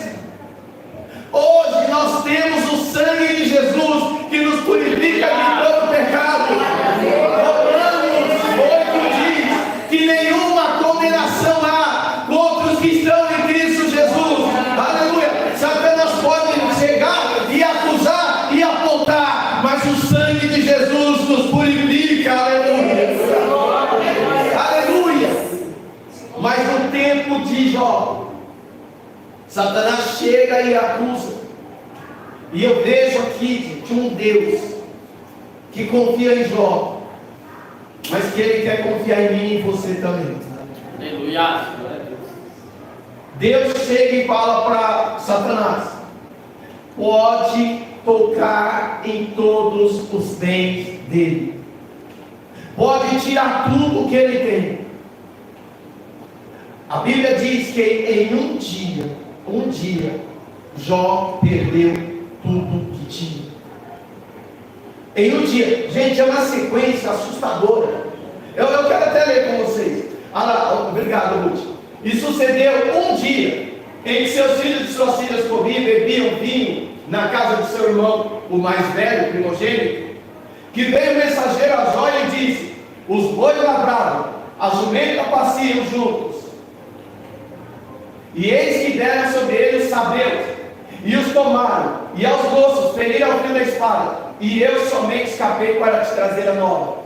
Hoje nós temos o sangue de Jesus que nos purifica de todo pecado. Romanos 8 diz que nenhuma condenação há contra os que estão em Cristo Jesus. Aleluia. Satanás pode chegar e acusar e apontar, mas o sangue de Jesus nos purifica. Aleluia. Aleluia. Mas no tempo de Jó, Satanás chega e acusa. E eu vejo aqui de um Deus que confia em Jó, mas que Ele quer confiar em mim e em você também. Aleluia. Deus chega e fala para Satanás: pode tocar em todos os bens dele, pode tirar tudo que ele tem. A Bíblia diz que em um dia, Jó perdeu tudo que tinha. Em um dia, gente, é uma sequência assustadora. Eu quero até ler com vocês. Obrigado, Ruth. E sucedeu um dia em que seus filhos e suas filhas comiam e bebiam vinho na casa do seu irmão, o mais velho, o primogênito, que veio o mensageiro a Jó e disse: os bois lavraram, as jumentas pasciam juntos. E eis que deram sobre ele os sabelos, e os tomaram, e aos moços feriram ao fio da espada, e eu somente escapei para te trazer a nova.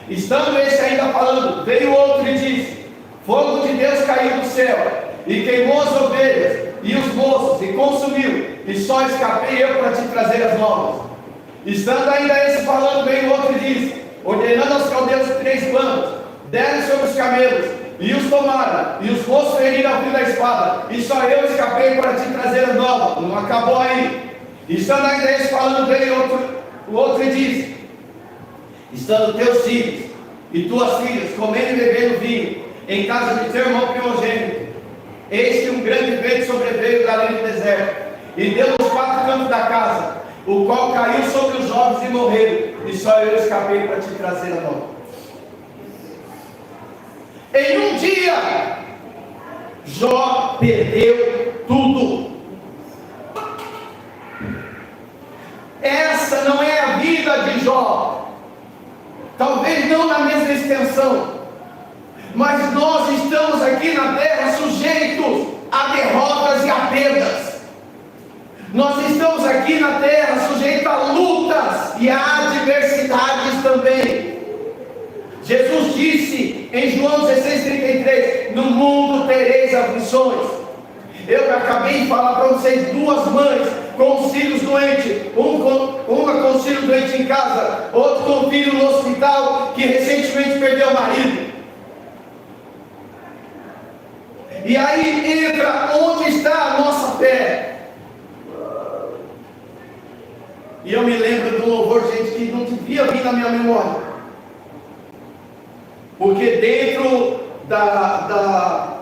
Estando esse ainda falando, veio outro e disse: fogo de Deus caiu do céu, e queimou as ovelhas, e os moços, e consumiu, e só escapei eu para te trazer as novas. Estando ainda esse falando, veio outro e disse, ordenando aos caldeus 3 bandos, deram sobre os camelos, e os tomaram, e os moços feriram ao fio da espada, e só eu escapei para te trazer as novas. Não acabou aí. Estando ainda esse falando, veio o outro e disse, estando teus filhos e tuas filhas comendo e bebendo vinho em casa de teu irmão primogênito, eis que um grande vento sobreveio da além do deserto, e deu nos 4 cantos da casa, o qual caiu sobre os jovens e morreram, e só eu escapei para te trazer a nova. Em um dia, Jó perdeu tudo. Essa não é a vida de Jó. Talvez não na mesma extensão, mas nós estamos aqui na terra sujeitos a derrotas e a perdas. Nós estamos aqui na terra sujeitos a lutas e a adversidades também. Jesus disse em João 16:33, no mundo tereis aflições. Eu acabei de falar para vocês, 2 mães com os filhos doentes, uma com os filhos doentes em casa, outro com o filho no hospital, que recentemente perdeu o marido. E aí entra onde está a nossa fé. E eu me lembro de um louvor, gente, que não devia vir na minha memória, porque dentro da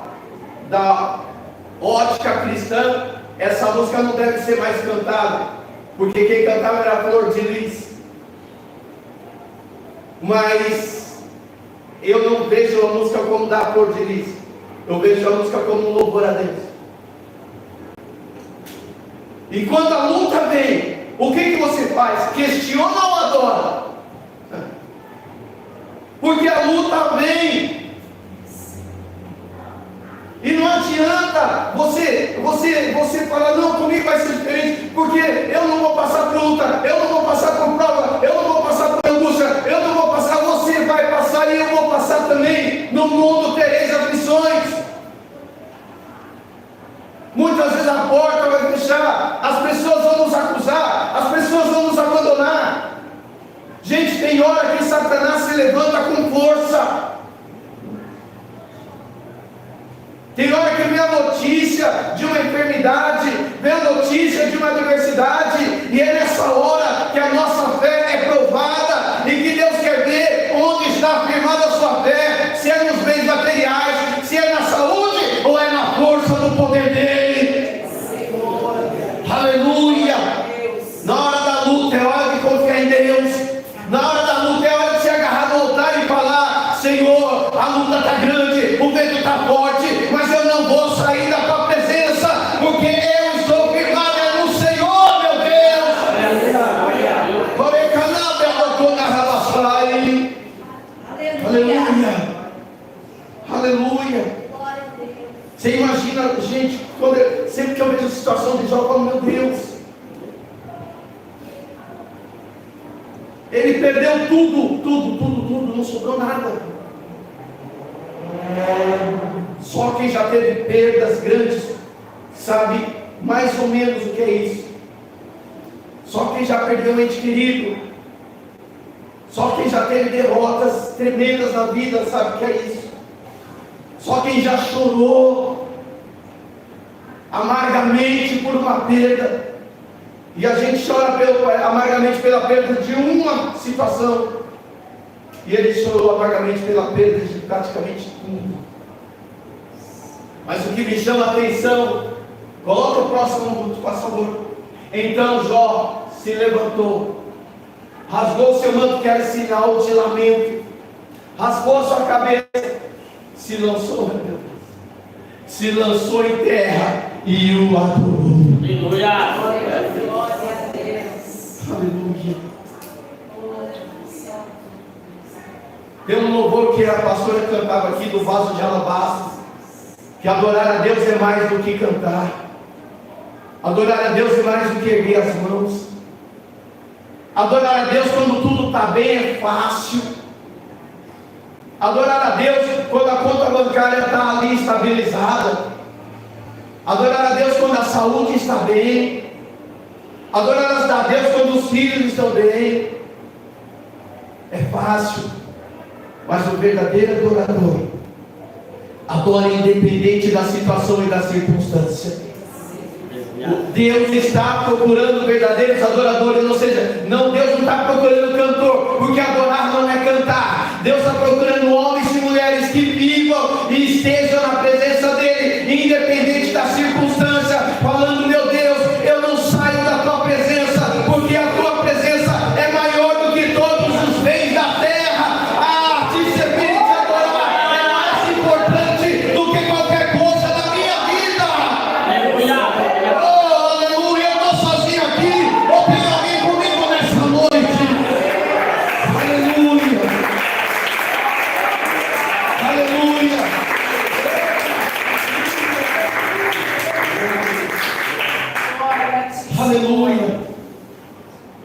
ótica cristã, essa música não deve ser mais cantada, porque quem cantava era a Flor de Lis. Mas eu não vejo a música como da Flor de Lis, eu vejo a música como um louvor a Deus. E quando a luta vem, o que você faz? Questiona ou adora? Porque a luta vem. E não adianta você falar, não, comigo vai ser diferente, porque eu não vou passar por luta, eu não vou passar por prova, eu não vou passar por angústia, eu não vou passar, você vai passar e eu vou passar também. No mundo tereis aflições. Muitas vezes a porta vai fechar, as pessoas vão nos acusar, as pessoas vão nos abandonar. Gente, tem hora que Satanás se levanta com força. Tem hora que vem a notícia de uma enfermidade, vem a notícia de uma adversidade, e é nessa hora que a nossa fé é provada, e que Deus quer ver onde está firmada a sua fé, se é nos bens materiais, se é na saúde, ou é na força do poder dEle. Ele perdeu tudo, não sobrou nada. Só quem já teve perdas grandes sabe mais ou menos o que é isso. Só quem já perdeu um ente querido, só quem já teve derrotas tremendas na vida sabe o que é isso. Só quem já chorou amargamente por uma perda. E a gente chora amargamente pela perda de uma situação. E ele chorou amargamente pela perda de praticamente tudo. Mas o que me chama a atenção, coloca o próximo minuto, por favor. Então Jó se levantou, rasgou seu manto, que era sinal de lamento, raspou a sua cabeça, se lançou em terra e o adorou. Aleluia. Aleluia. Tem um louvor que a pastora cantava aqui do vaso de alabastro, que adorar a Deus é mais do que cantar, adorar a Deus é mais do que erguer as mãos, adorar a Deus quando tudo está bem é fácil, adorar a Deus quando a conta bancária está ali estabilizada, adorar a Deus quando a saúde está bem, adorar a Deus quando os filhos estão bem, é fácil. Mas o verdadeiro adorador adora independente da situação e da circunstância. Deus está procurando verdadeiros adoradores, ou seja, Deus não está procurando cantor, porque adorar não é cantar. Deus está procurando homens e mulheres que vivam e estejam na presença dele, independente da circunstância, falando: meu Deus, eu não saio da tua presença, porque a tua presença é maior do que todos os bens da terra. Aleluia.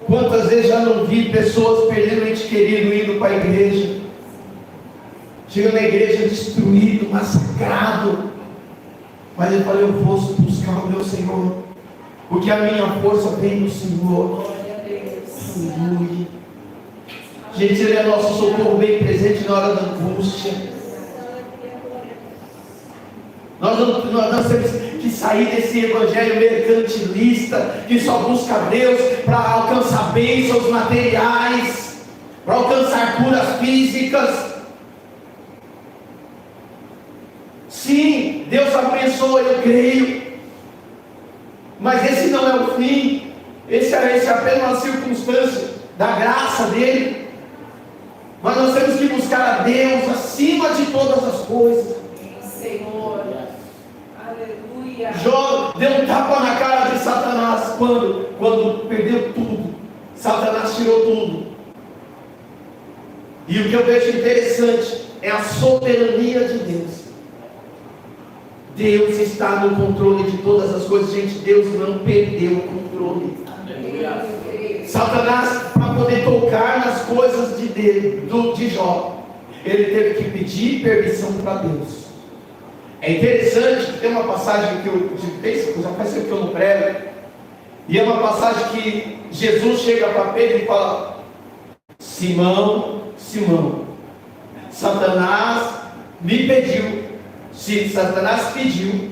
Quantas vezes já não vi pessoas perdendo ente querido indo para a igreja, chega na igreja destruído, massacrado, mas eu falei: eu vou buscar o meu Senhor, porque a minha força vem do Senhor. Aleluia. Gente, Ele é nosso socorro bem presente na hora da angústia. Nós temos que sair desse evangelho mercantilista, que só busca Deus para alcançar bênçãos materiais, para alcançar curas físicas. Sim, Deus abençoa, eu creio, mas esse não é o fim. Esse é apenas uma circunstância da graça dele. Mas nós temos que buscar a Deus acima de todas as coisas. Senhor, aleluia. Jó deu um tapa na cara de Satanás quando perdeu tudo. Satanás tirou tudo. E o que eu vejo interessante é a soberania de Deus. Deus está no controle de todas as coisas. Gente, Deus não perdeu o controle. Satanás, para poder tocar nas coisas de Jó, ele teve que pedir permissão para Deus. É interessante que tem uma passagem que já faz tempo que eu não prego, e é uma passagem que Jesus chega para Pedro e fala: Simão, Simão, Satanás me pediu, Satanás pediu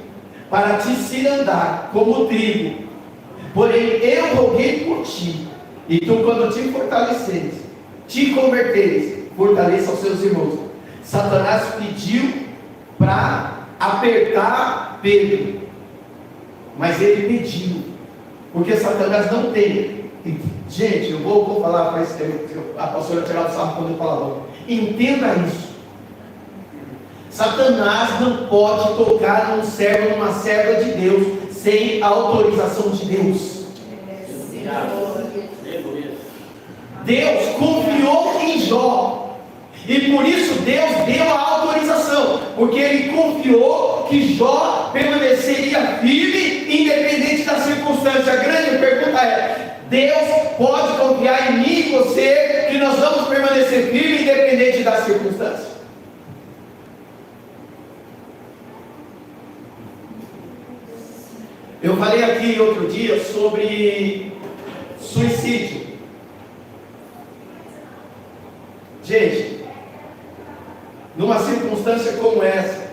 para te cirandar como trigo, porém eu roguei por ti, e tu, quando te fortaleceres, te converteres, fortaleça os seus irmãos. Satanás pediu para apertar Pedro, mas ele pediu, porque Satanás não tem. Gente, eu vou falar para esse tempo, a pastora Tiago sabe quando eu falava. Entenda isso. Satanás não pode tocar num servo, numa serva de Deus, sem a autorização de Deus. Deus confiou em Jó, e por isso Deus deu a autorização, porque Ele confiou que Jó permaneceria firme, independente da circunstância. A grande pergunta é: Deus pode confiar em mim e você que nós vamos permanecer firmes independente das circunstâncias. Eu falei aqui outro dia sobre suicídio. Gente, numa circunstância como essa,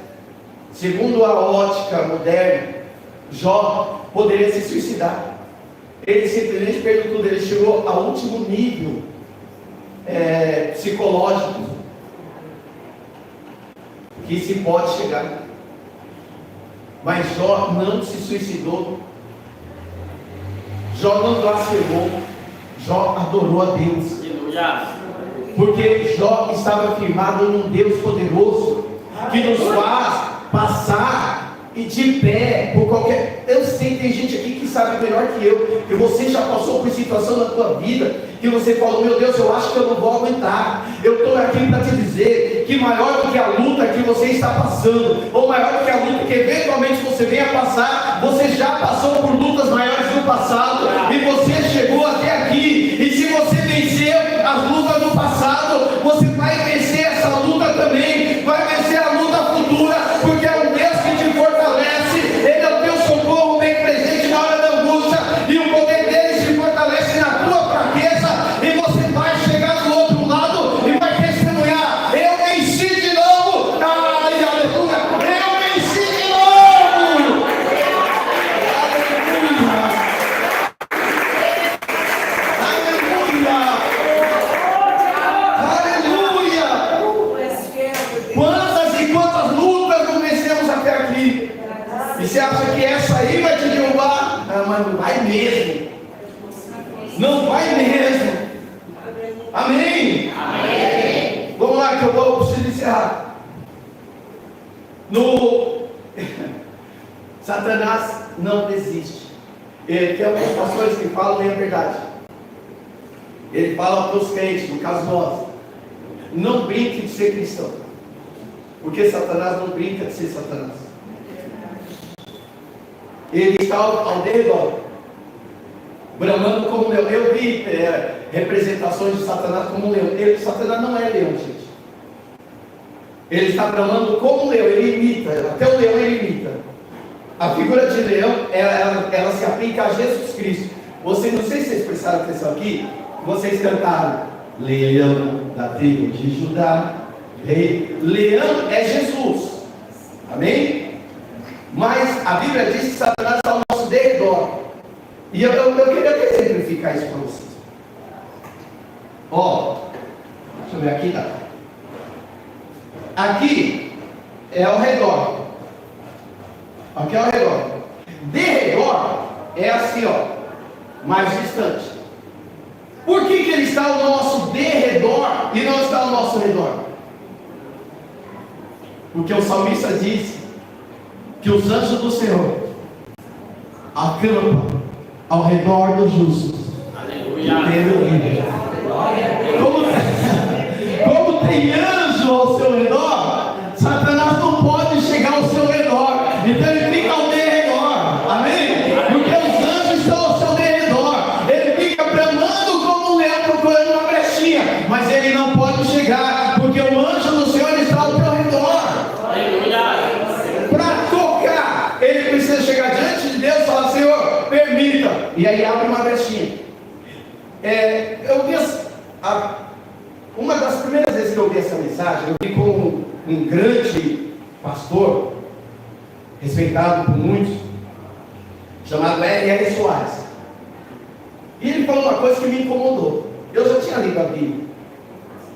segundo a ótica moderna, Jó poderia se suicidar. Ele simplesmente perdeu tudo, ele chegou ao último nível psicológico que se pode chegar. Mas Jó não se suicidou, Jó não blasfemou, Jó adorou a Deus. Porque Jó estava firmado num Deus poderoso, que nos faz passar e de pé por qualquer... Eu sei, tem gente aqui que sabe melhor que eu, que você já passou por situação na tua vida, que você falou, meu Deus, eu acho que eu não vou aguentar. Eu estou aqui para te dizer que maior do que a luta que você está passando, ou maior do que a luta que eventualmente você venha passar, você já passou por lutas maiores no passado, e você chegou até aqui. E se você venceu as lutas do passado, você vai vencer essa luta também, vai vencer a luta futura, porque é um Deus que te fortalece, Ele é o teu socorro bem presente na hora da angústia, e o poder dele se fortalece na tua fraqueza, e você vai chegar do outro lado e vai testemunhar: eu venci de novo, aleluia, eu venci de novo, aleluia, quantas e quantas lutas não vencemos até aqui, e você acha que essa aí vai te derrubar? Mas não vai mesmo, não vai mesmo. Amém? Amém. Vamos lá que eu preciso encerrar. Satanás não desiste. Tem alguns pastores que falam e é verdade. Ele fala para os crentes, no caso nós, não brinque de ser cristão, porque Satanás não brinca de ser Satanás. Ele está ao redor, bramando como leão. Eu vi representações de Satanás como leão. Satanás não é leão, gente. Ele está bramando como leão, ele imita, até o leão ele imita. A figura de leão, ela se aplica a Jesus Cristo. Não sei se vocês prestaram atenção aqui, vocês cantaram leão da tribo de Judá, rei. Leão é Jesus, amém? Mas a Bíblia diz que Satanás está ao nosso derredor. E eu queria exemplificar isso para vocês. Deixa eu ver aqui, tá? Aqui é ao redor. Aqui é ao redor. De redor é assim, mais distante. Por que ele está ao nosso derredor e não está ao nosso redor? Porque o salmista disse que os anjos do Senhor acampam ao redor dos justos. Aleluia. Como tem anjo ao seu redor, Satanás não pode chegar ao seu redor. Então ele fica ao derredor. Amém? Porque os anjos estão ao seu derredor. Ele fica bramando como um leão procurando uma brechinha, mas ele não pode chegar, porque o anjo do Senhor está ao teu redor. Para tocar, ele precisa chegar diante de Deus e falar: Senhor, permita. E aí abre uma brechinha. Eu vi uma das primeiras vezes que eu vi essa mensagem, eu vi com um grande pastor, respeitado por muitos, chamado R.R. Soares. E ele falou uma coisa que me incomodou. Eu já tinha lido a Bíblia.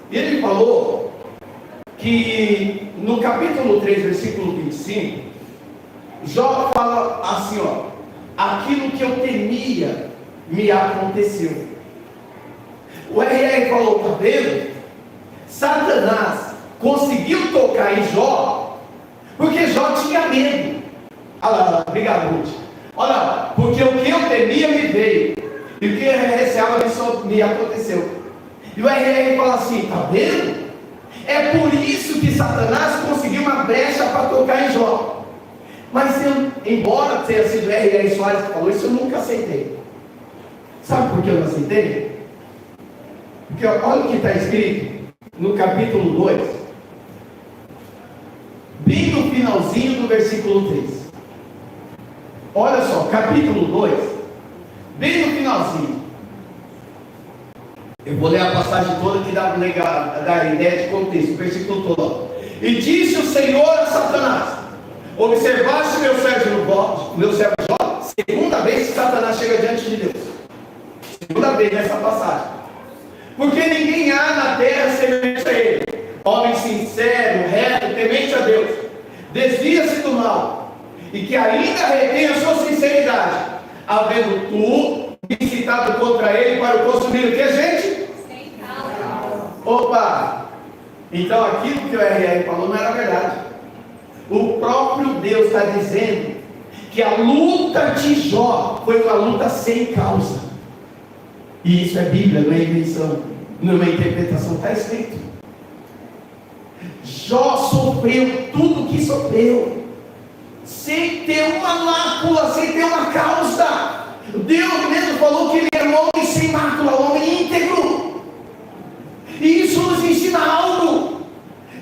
E ele falou que no capítulo 3, versículo 25, Jó fala assim: aquilo que eu temia me aconteceu. O R.R. falou: tá vendo? Satanás conseguiu tocar em Jó porque Jó tinha medo. Olha lá, obrigado, Ruth. Olha lá, porque o que eu temia me veio, e o que eu receava me aconteceu. E o R.R. fala assim: tá vendo? É por isso que Satanás conseguiu uma brecha para tocar em Jó. Mas embora tenha sido R.R. Soares que falou isso, eu nunca aceitei. Sabe por que eu não aceitei? Porque olha o que está escrito no capítulo 2, bem no finalzinho do versículo 3. Olha só, capítulo 2, bem no finalzinho. Eu vou ler a passagem toda que dá a ideia de contexto, o versículo todo. E disse o Senhor a Satanás: observaste meu servo Jó? Segunda vez que Satanás chega diante de Deus. Segunda vez nessa passagem. Porque ninguém há na terra semelhante a ele, homem sincero, reto, temente a Deus, desvia-se do mal, e que ainda retém a sua sinceridade, havendo tu incitado contra ele para o consumir o que, gente? Sem causa. Opa! Então aquilo que o R.R. falou não era verdade. O próprio Deus está dizendo que a luta de Jó foi uma luta sem causa. E isso é Bíblia, não é invenção, não é interpretação, está escrito. Jó sofreu tudo o que sofreu, sem ter uma mácula, sem ter uma causa. Deus mesmo falou que ele era um homem sem mácula, um homem íntegro. E isso nos ensina algo,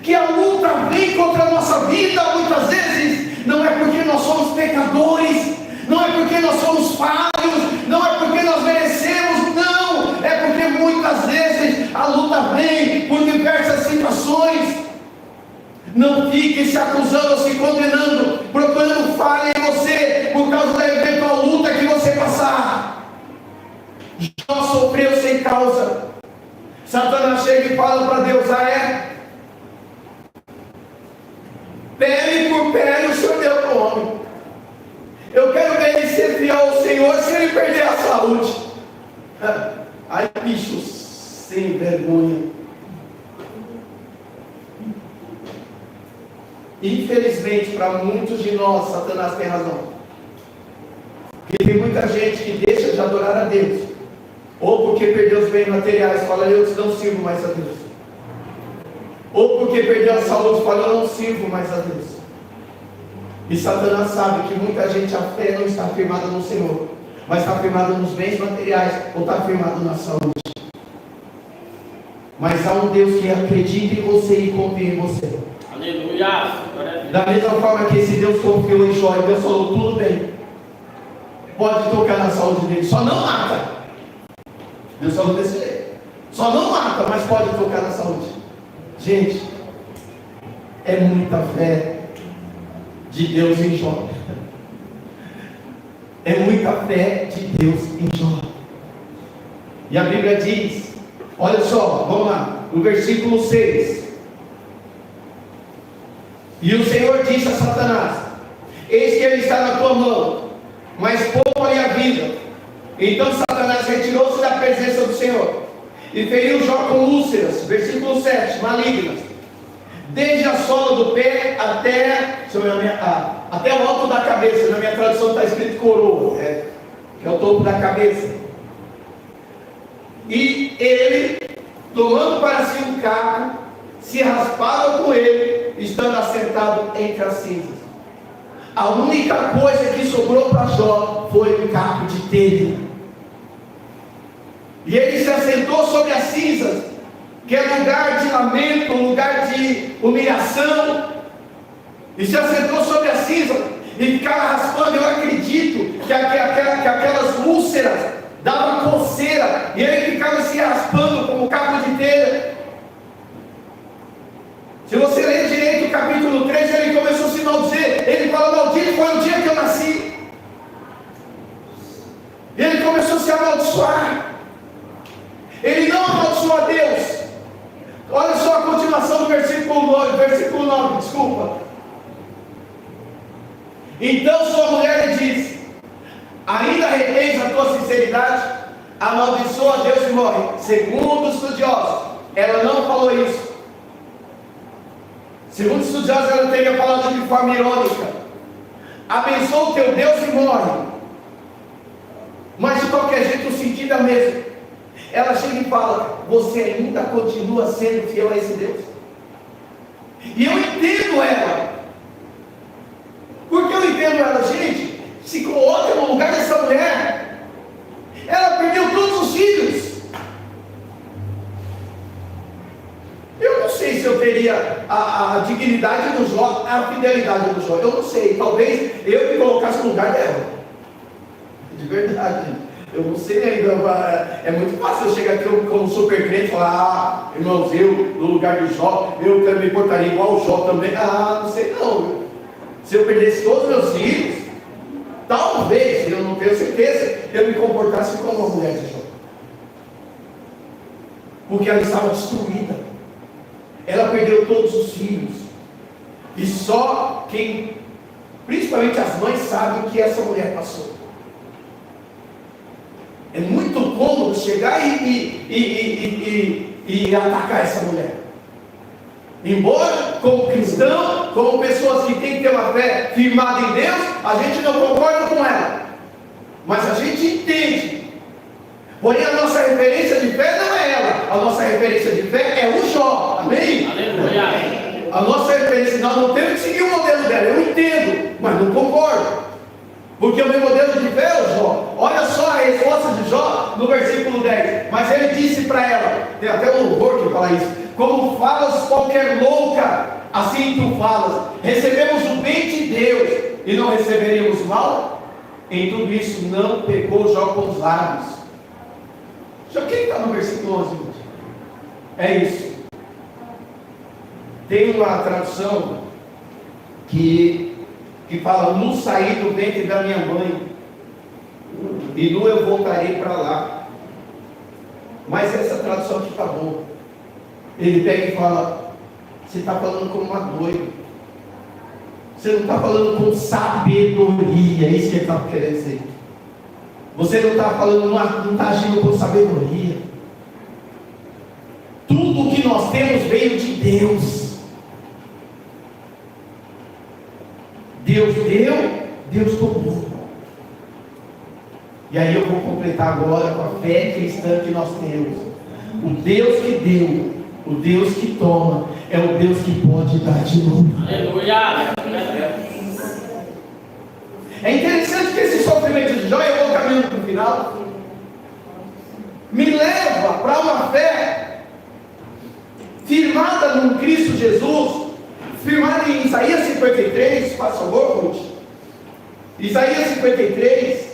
que a luta vem contra a nossa vida muitas vezes, não é porque nós somos pecadores, não é porque nós somos falhos, não é porque nós merecemos, não, é porque muitas vezes a luta vem por diversas situações. Não fique se acusando ou se condenando, procurando falha em você, por causa da eventual luta que você passar. Jó sofreu sem causa. Satanás chega e fala para Deus: pele por pele o Senhor deu para o homem. Eu quero ver ele ser fiel ao Senhor se ele perder a saúde. Ai, bichos sem vergonha. Infelizmente, para muitos de nós, Satanás tem razão. Porque tem muita gente que deixa de adorar a Deus, ou porque perdeu os bens materiais, fala: eu não sirvo mais a Deus. Ou porque perdeu a saúde, fala: eu não sirvo mais a Deus. E Satanás sabe que muita gente, a fé não está firmada no Senhor, mas está firmada nos bens materiais, ou está firmada na saúde. Mas há um Deus que acredita em você e confia em você. Aleluia. Da mesma forma que esse Deus confiou em Jó, e Deus falou: tudo bem, pode tocar na saúde dele, só não mata. Deus falou desse jeito: só não mata, mas pode tocar na saúde. Gente, é muita fé de Deus em Jó. É muita fé de Deus em Jó. E a Bíblia diz, olha só, vamos lá, no versículo 6. E o Senhor disse a Satanás: eis que ele está na tua mão, mas poupa-lhe a vida. Então Satanás retirou-se da presença do Senhor e feriu Jó com úlceras, versículo 7, malignas, desde a sola do pé até o alto da cabeça. Na minha tradução está escrito coroa, que é o topo da cabeça. E ele, tomando para si um caco, se raspava com ele, estando assentado entre as cinzas. A única coisa que sobrou para Jó foi um caco de telha. E ele se assentou sobre as cinzas, que é lugar de lamento, lugar de humilhação, e se assentou sobre as cinzas e ficava raspando. Eu acredito que aquelas úlceras davam coceira, e ele ficava se raspando como caco de telha. Se você ler direito o capítulo 3, ele começou a se maldizer. Ele fala: maldito foi o dia que eu nasci. Ele começou a se amaldiçoar. Ele não amaldiçoou a Deus. Olha só a continuação do versículo 9, desculpa. Então sua mulher lhe disse: ainda retens a tua sinceridade? Amaldiçoa a Deus e morre. Segundo os estudiosos, ela não falou isso. Segundo os estudiosos, ela teria falado de forma irônica: abençoa o teu Deus e morre. Mas de qualquer jeito o sentido é o mesmo. Ela chega e fala: você ainda continua sendo fiel a esse Deus? E eu entendo ela. Por que eu entendo ela? Gente, se coloca no lugar dessa mulher. Ela perdeu tudo eu teria a dignidade do Jó, a fidelidade do Jó. Eu não sei, talvez eu me colocasse no lugar dela. De verdade, eu não sei ainda. É muito fácil eu chegar aqui como super crente e falar: irmãos, eu no lugar do Jó, eu também me portaria igual o Jó também. Não sei não. Se eu perdesse todos os meus filhos, talvez, eu não tenho certeza, eu me comportasse como uma mulher de Jó. Porque ela estava destruída. Ela perdeu todos os filhos. E só quem, principalmente as mães, sabem o que essa mulher passou. É muito cômodo chegar e atacar essa mulher. Embora, como cristão, como pessoas que têm que ter uma fé firmada em Deus, a gente não concorda com ela. Mas a gente entende. Porém, a nossa referência de fé não é ela. A nossa referência de fé é o Jó. Amém? Aleluia. A nossa referência, nós não temos que seguir o modelo dela. Eu entendo, mas não concordo. Porque o meu modelo de fé é o Jó. Olha só a resposta de Jó no versículo 10. Mas ele disse para ela, tem até um louvor que fala isso: como falas qualquer louca, assim tu falas. Recebemos o bem de Deus e não receberemos mal? Em tudo isso não pecou Jó com os lábios. Já quem está no versículo 11? É isso. Tem uma tradução que fala: no saí do ventre da minha mãe, e nu eu voltarei para lá. Mas essa tradução aqui está boa. Ele pega e fala: você está falando como uma doida. Você não está falando com sabedoria. É isso que ele está querendo dizer. Você não está falando, não está agindo com sabedoria. Tudo que nós temos veio de Deus. Deus deu, Deus tomou. E aí eu vou completar agora com a fé cristã que nós temos. O Deus que deu, o Deus que toma, é o Deus que pode dar de novo. Aleluia. É interessante que esse sofrimento de Jó, eu vou caminhando para o final, me leva para uma fé firmada no Cristo Jesus, firmada em Isaías 53, faz favor, Ruth. Isaías 53,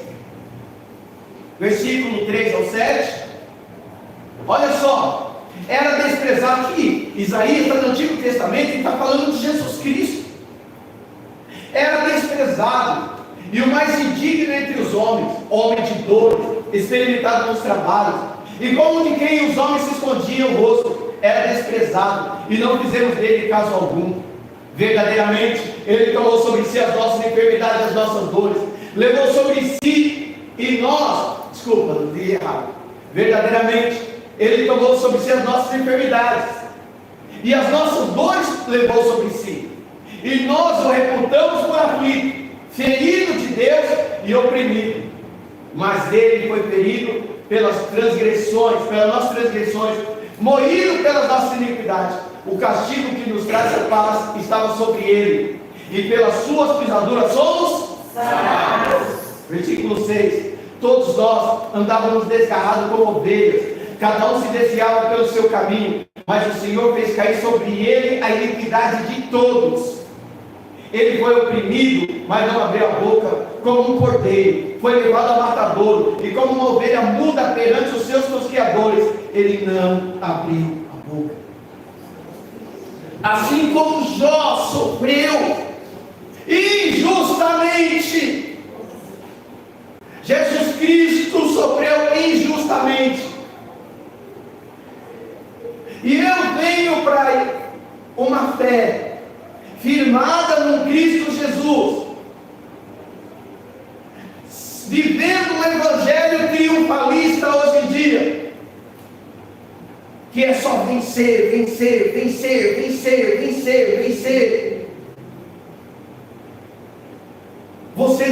versículo 3 ao 7. Olha só, era desprezado aqui. Isaías está no Antigo Testamento e está falando de Jesus Cristo. Era desprezado e o mais indigno entre os homens, homem de dor, experimentado nos trabalhos, e como de quem os homens se escondiam o rosto, era desprezado, e não fizemos dele caso algum. Verdadeiramente, ele tomou sobre si as nossas enfermidades, as nossas dores, levou sobre si, e nós, li errado. Verdadeiramente, ele tomou sobre si as nossas enfermidades, e as nossas dores levou sobre si, e nós o reputamos por aflito, ferido de Deus e oprimido. Mas ele foi ferido pelas transgressões, pelas nossas transgressões, moído pelas nossas iniquidades. O castigo que nos traz a paz estava sobre ele, e pelas suas pisaduras somos sarados. Versículo 6: todos nós andávamos desgarrados como ovelhas, cada um se desviava pelo seu caminho, mas o Senhor fez cair sobre ele a iniquidade de todos. Ele foi oprimido, mas não abriu a boca, como um cordeiro, foi levado ao matadouro, e como uma ovelha muda perante os seus tosqueadores, ele não abriu a boca. Assim como Jó sofreu injustamente, Jesus Cristo sofreu injustamente. E eu venho para uma fé firmada no Cristo Jesus, vivendo o evangelho triunfalista hoje em dia, que é só vencer, vencer, vencer, vencer, vencer, vencer. Você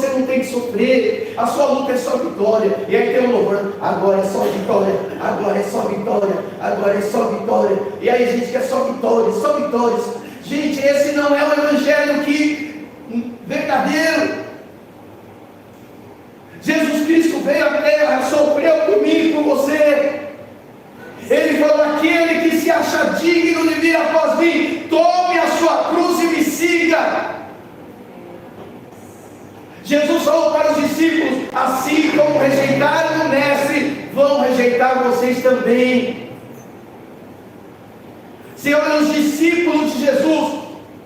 não tem que sofrer, a sua luta é só vitória. E aí tem um louvor: agora é só vitória, agora é só vitória, agora é só vitória. E aí a gente quer só vitórias, só vitórias. Gente, esse não é o evangelho verdadeiro. Jesus Cristo veio à terra, sofreu comigo e com você. Ele falou: aquele que se acha digno de vir após mim, tome a sua cruz e me siga. Jesus falou para os discípulos: assim como rejeitaram o mestre, vão rejeitar vocês também. Se olha os discípulos de Jesus,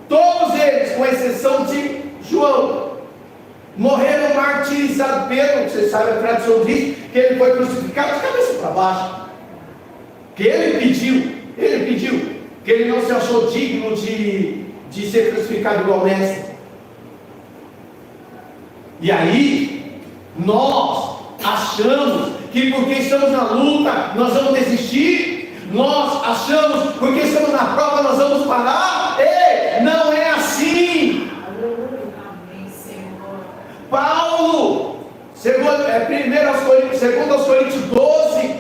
todos eles, com exceção de João, morreram martirizados. Pedro, você sabe, a tradição diz que ele foi crucificado de cabeça para baixo, que ele pediu, que ele não se achou digno de ser crucificado igual mestre. E aí, nós achamos que porque estamos na luta, nós vamos desistir. Nós achamos porque estamos na prova, nós vamos parar. Ei, não é assim. Paulo, segundo aos Coríntios 12,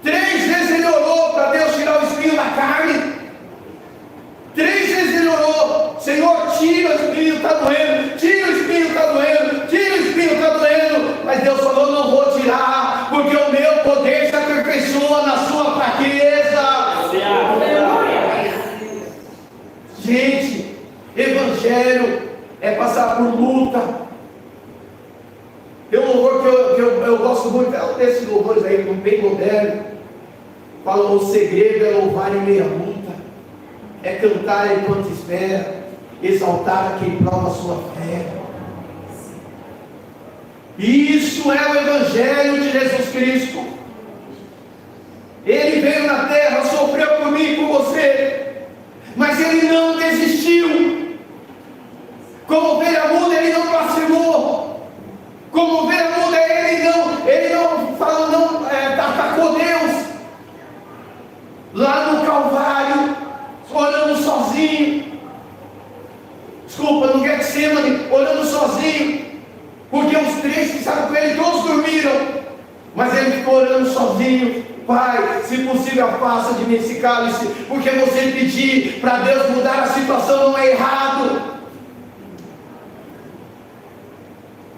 3 vezes ele orou para Deus tirar o espinho da carne. 3 vezes ele orou: Senhor, tira o espinho, está doendo, tira o espinho, está doendo, tira o espinho, está doendo. Mas Deus falou: não vou tirar, porque o meu poder se aperfeiçoa na sua fraqueza. Gente, evangelho é passar por luta. Tem um louvor que eu gosto muito, é um desses louvores aí, bem moderno. Fala: o segredo é louvar em meia luta, é cantar enquanto espera, exaltar a quem prova a sua fé. Isso é o Evangelho de Jesus Cristo. Ele veio na terra, sofreu por mim e por você, mas ele não desistiu. Como ovelha muda, ele não vacilou. Como ovelha muda, ele não fala, não atacou Deus. Lá no Calvário, orando sozinho. Desculpa, no Getsemane, orando sozinho. Porque os 3 que estavam com ele, todos dormiram. Mas ele ficou orando sozinho. Pai, se possível, afasta de mim esse cálice. Porque você pedir para Deus mudar a situação não é errado.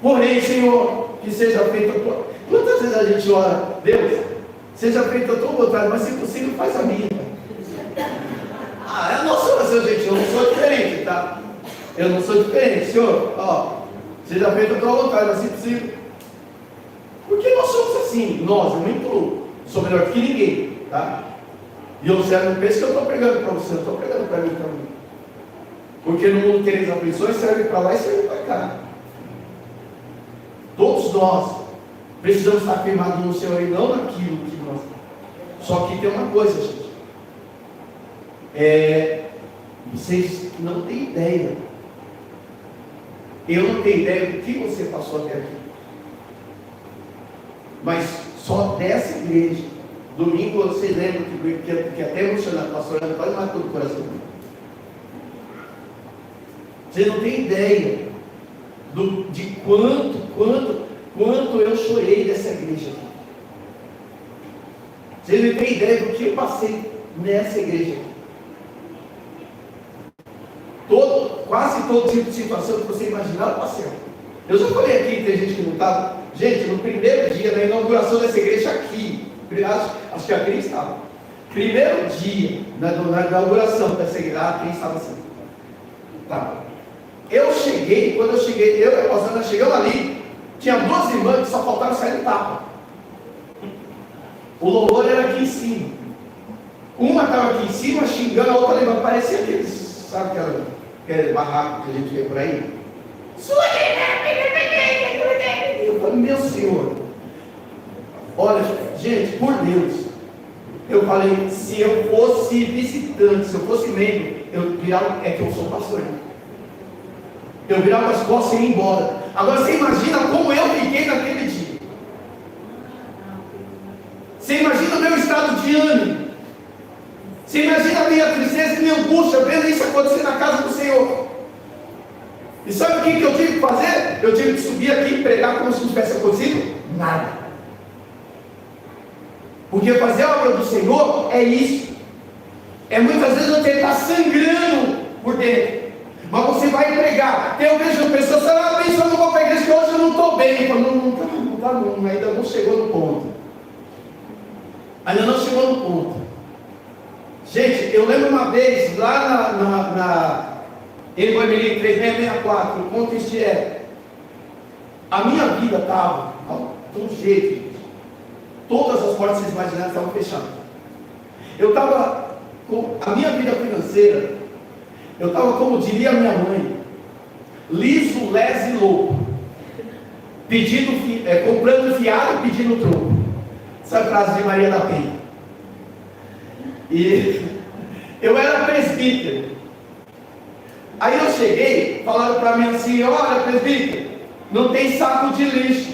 Porém, Senhor, que seja feita a tua... Quantas vezes a gente ora: Deus, seja feita a tua vontade, mas se possível, faz a minha. É a nossa oração, gente. Eu não sou diferente, tá? Eu não sou diferente, Senhor. Seja feita a tua vontade, mas se possível. Porque nós somos assim. Nós, sou melhor que ninguém, tá? E eu não penso que eu estou pregando para você, eu estou pregando para mim também. Porque no mundo tereis aflições, serve para lá e serve para cá. Todos nós precisamos estar firmados no Senhor e não naquilo que nós. Só que tem uma coisa, gente. Vocês não têm ideia. Eu não tenho ideia do que você passou até aqui. Mas só dessa igreja, domingo, vocês lembram que até emocionado, pastor Ana quase matou o coração. Você não tem ideia de quanto eu chorei dessa igreja aqui. Você não tem ideia do que eu passei nessa igreja aqui. Quase todo tipo de situação que você imaginar, eu passei. Eu já falei aqui, tem gente que não estava. Gente, no primeiro dia da inauguração dessa igreja aqui, acho que a Cris estava. Primeiro dia na inauguração dessa igreja, a Cris estava assim. Tá. Quando eu cheguei, eu e a pastora chegamos ali, tinha 2 irmãs que só faltaram sair do tapa. O louvor era aqui em cima. Uma estava aqui em cima xingando, a outra levando, parecia aqueles, sabe aquele barraco que a gente vê por aí? Eu falei: meu Senhor, olha, gente, por Deus, eu falei: se eu fosse visitante, se eu fosse membro, eu virava, que eu sou pastor, né? Eu virava as costas e ia embora. Agora você imagina como eu fiquei naquele dia. Você imagina o meu estado de ânimo. Você imagina a minha tristeza e minha angústia vendo isso acontecer na casa do Senhor. E sabe o que eu tive que fazer? Eu tive que subir aqui e pregar como se não tivesse acontecido nada. Porque fazer a obra do Senhor é isso. É muitas vezes você está sangrando por dentro. Mas você vai pregar. Eu vejo pessoas pensando: eu vou para a igreja que hoje eu não estou bem. Eu falo: ainda não chegou no ponto. Ainda não chegou no ponto. eu lembro uma vez, lá em Goiânia 3664, o contexto é, a minha vida estava de um jeito, todas as portas que vocês imaginaram estavam fechadas. Eu estava com a minha vida financeira, eu estava, como diria minha mãe, liso, leso e louco, comprando fiado e pedindo troco. Essa frase de Maria da Penha. E eu era presbítero. Aí eu cheguei, falaram para mim assim: olha, presbítero, não tem saco de lixo.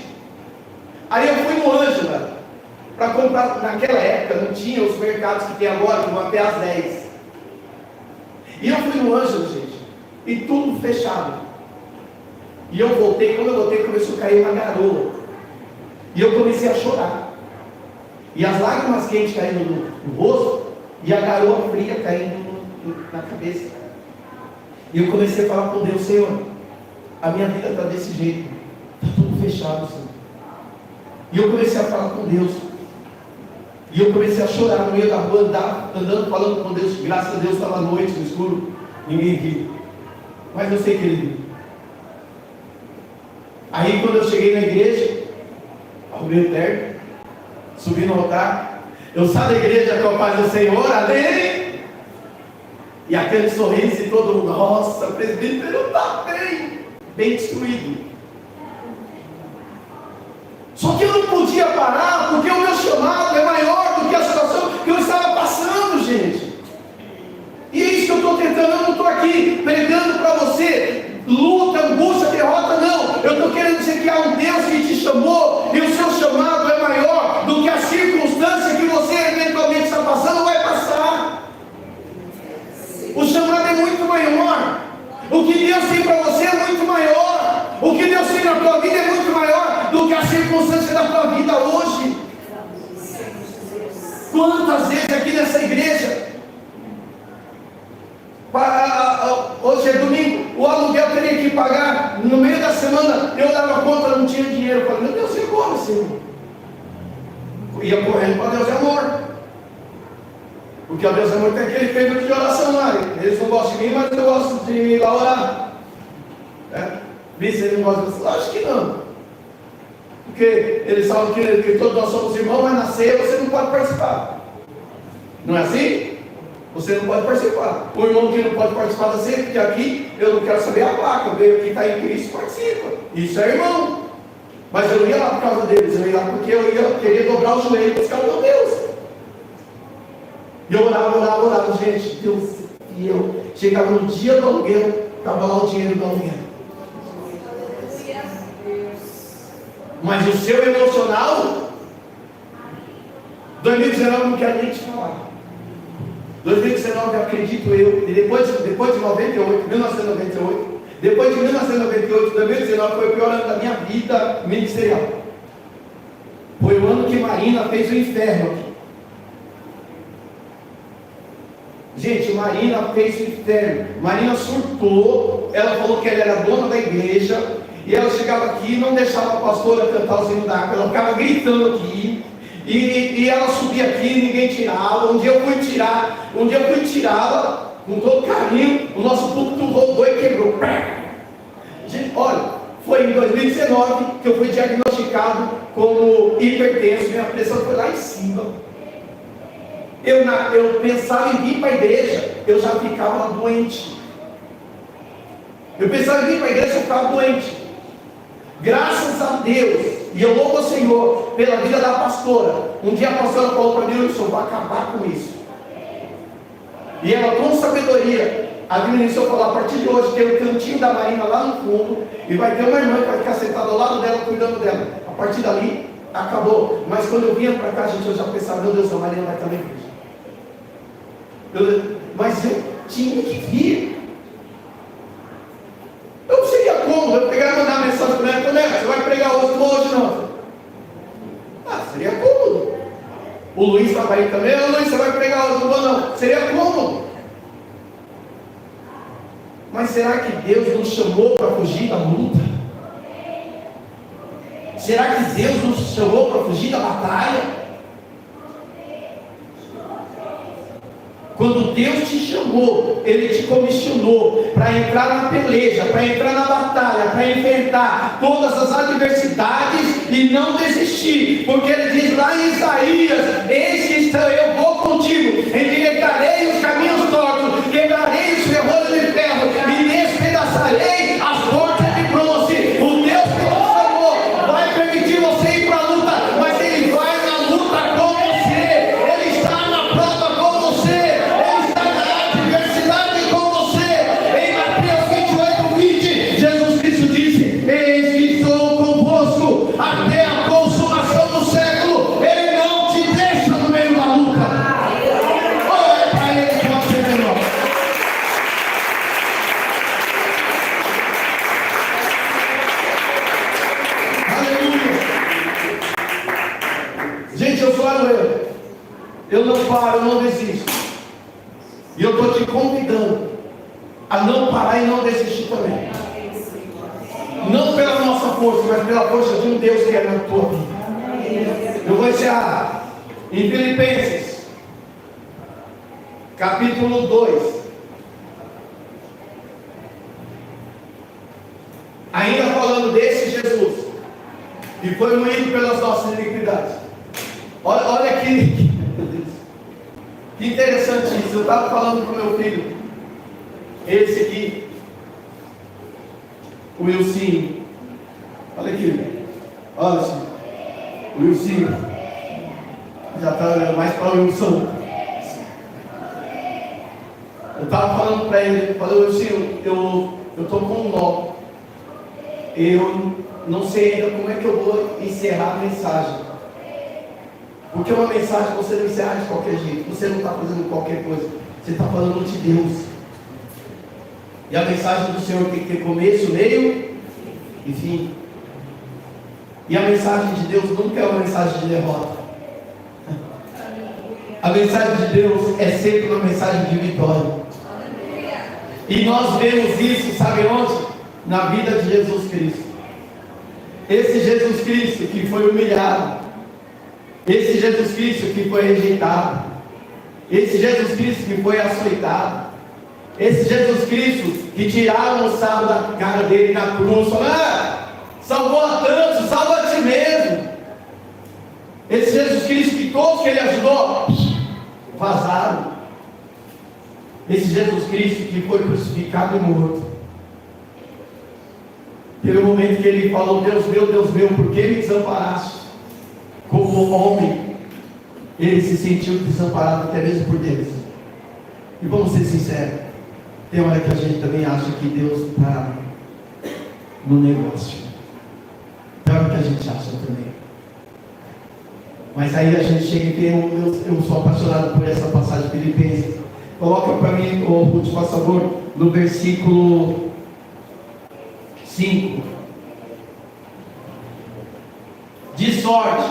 Aí eu fui no Ângela para comprar. Naquela época não tinha os mercados que tem agora, que vão até às 10. E eu fui no Ângela, gente, e tudo fechado. E eu voltei, quando eu voltei, começou a cair uma garoa. E eu comecei a chorar. E as lágrimas quentes caindo no rosto, e a garoa fria caindo na cabeça. E eu comecei a falar com Deus: Senhor, a minha vida está desse jeito, está tudo fechado, Senhor. E eu comecei a falar com Deus. E eu comecei a chorar no meio da rua, andando, falando com Deus. Graças a Deus estava à noite, no escuro, ninguém viu. Mas eu sei que Ele viu. Aí quando eu cheguei na igreja, arrumei o terno, subi no altar, eu saio da igreja com a paz do Senhor, amém? E aquele sorriso e todo mundo: nossa, o presbítero está bem destruído. Só que eu não podia parar, porque o meu chamado é maior do que a situação que eu estava passando, gente. E é isso que eu estou tentando. Eu não estou aqui pregando para você luta, angústia, derrota, não. Eu estou querendo dizer que há um Deus que te chamou, e o seu chamado é maior do que a circunstância que você eventualmente está passando ou vai passar. O chamado é muito maior. O que Deus tem para você é muito maior. O que Deus tem na tua vida é muito maior do que a circunstância da tua vida hoje. Quantas vezes aqui nessa igreja, hoje é domingo, o aluguel eu teria que pagar, no meio da semana eu dava conta, não tinha dinheiro. Eu falei: meu Deus, e agora, Senhor? Ia correndo para Deus é amor, porque o Deus é amor tem aquele período de oração lá. Eles não gostam de mim, mas eu gosto de ir lá orar. Vê se eles não gostam de... Acho que não, porque eles falam que todos nós somos irmãos, mas na ceia você não pode participar. Não é assim? Você não pode participar. O irmão que não pode participar da ceia, porque aqui eu não quero saber a placa. Eu vejo que está em Cristo, participa. Isso é irmão. Mas eu não ia lá por causa deles, eu ia lá porque eu ia querer dobrar o joelho para buscar o meu Deus. E eu orava, gente, Deus. E eu chegava no dia do aluguel, estava lá o dinheiro do aluguel. Mas o seu emocional, 2019 eu não quero nem te falar. 2019, acredito eu, e depois de 1998, depois de 1998, 2019 foi o pior ano da minha vida ministerial. Foi o ano que Marina fez o inferno aqui. Gente, Marina fez o inferno. Marina surtou, ela falou que ela era dona da igreja, e ela chegava aqui e não deixava a pastora cantar o hino da água, ela ficava gritando aqui. E ela subia aqui e ninguém tirava. Um dia eu fui tirá-la com todo carinho. O nosso púlpito rodou e quebrou. Gente, olha, foi em 2019 que eu fui diagnosticado como hipertenso. Minha pressão foi lá em cima. Eu pensava em vir para a igreja, eu já ficava doente. Eu pensava em vir para a igreja, eu ficava doente. Graças a Deus, e eu louvo o Senhor pela vida da pastora. Um dia a pastora falou para mim: eu vou acabar com isso. E ela, com sabedoria, administrou, falou: a partir de hoje tem um cantinho da Marina lá no fundo, e vai ter uma irmã que vai ficar sentada ao lado dela, cuidando dela. A partir dali, acabou. Mas quando eu vinha para cá, gente, eu já pensava: meu Deus, a Marina vai estar na igreja. Mas eu tinha que vir. Eu não seria cômodo eu pegar e mandar uma mensagem para ela: você vai pregar hoje não? Seria cômodo. O Luiz estava aí também: Luiz, você vai pregar hoje não? Seria cômodo. Mas será que Deus nos chamou para fugir da luta? Será que Deus nos chamou para fugir da batalha? Quando Deus te chamou, Ele te comissionou para entrar na peleja, para entrar na batalha, para enfrentar todas as adversidades e não desistir, porque Ele diz lá em Isaías: eis que eu vou contigo, endireitarei os caminhos tortos, quebrarei os ferrolhos de ferro e despedaçarei as portas de bronze. O Deus que te chamou vai permitir você ir para a luta, mas Ele vai na luta com você, Ele está na prova com você, Ele está na adversidade com você. Em Mateus 28:20, Jesus Cristo disse: eis que estou convosco até a consumação do século. Ele não te deixa no meio da luta. Olha para Ele que você é menor. Aleluia. Gente, eu sou aleluia. Eu não paro, eu não desisto. E eu estou te convidando a não parar e não desistir também. Não pela nossa força, mas pela força de um Deus que é na tua vida. Eu vou encerrar em Filipenses, capítulo 2. Ainda falando desse Jesus, que foi moído pelas nossas iniquidades. Olha que interessante isso. Eu estava falando com meu filho, esse aqui, o Wilson. Olha aqui, olha assim, o Wilson já está olhando mais para o Wilson. Eu estava falando para ele, falei: Wilson, eu estou com um nó. Eu não sei ainda como é que eu vou encerrar a mensagem, porque uma mensagem você não encerra de qualquer jeito, você não está fazendo qualquer coisa, você está falando de Deus, e a mensagem do Senhor tem que ter começo, meio e fim, e a mensagem de Deus nunca é uma mensagem de derrota. A mensagem de Deus é sempre uma mensagem de vitória, e nós vemos isso, sabe onde? Na vida de Jesus Cristo. Esse Jesus Cristo que foi humilhado, esse Jesus Cristo que foi rejeitado, esse Jesus Cristo que foi açoitado, esse Jesus Cristo que tiraram o sarro da cara dele na cruz, falando: salvou a tantos, salva a ti mesmo. Esse Jesus Cristo que todos que ele ajudou vazaram. Esse Jesus Cristo que foi crucificado e morto. Teve um momento que ele falou: Deus meu, por que me desamparaste? Como homem, ele se sentiu desamparado até mesmo por Deus. E vamos ser sinceros, tem hora que a gente também acha que Deus está no negócio. Tem hora que a gente acha também. Mas aí a gente chega e tem eu sou apaixonado por essa passagem de Filipenses. Coloca para mim, Ruth, por favor, no versículo 5. De sorte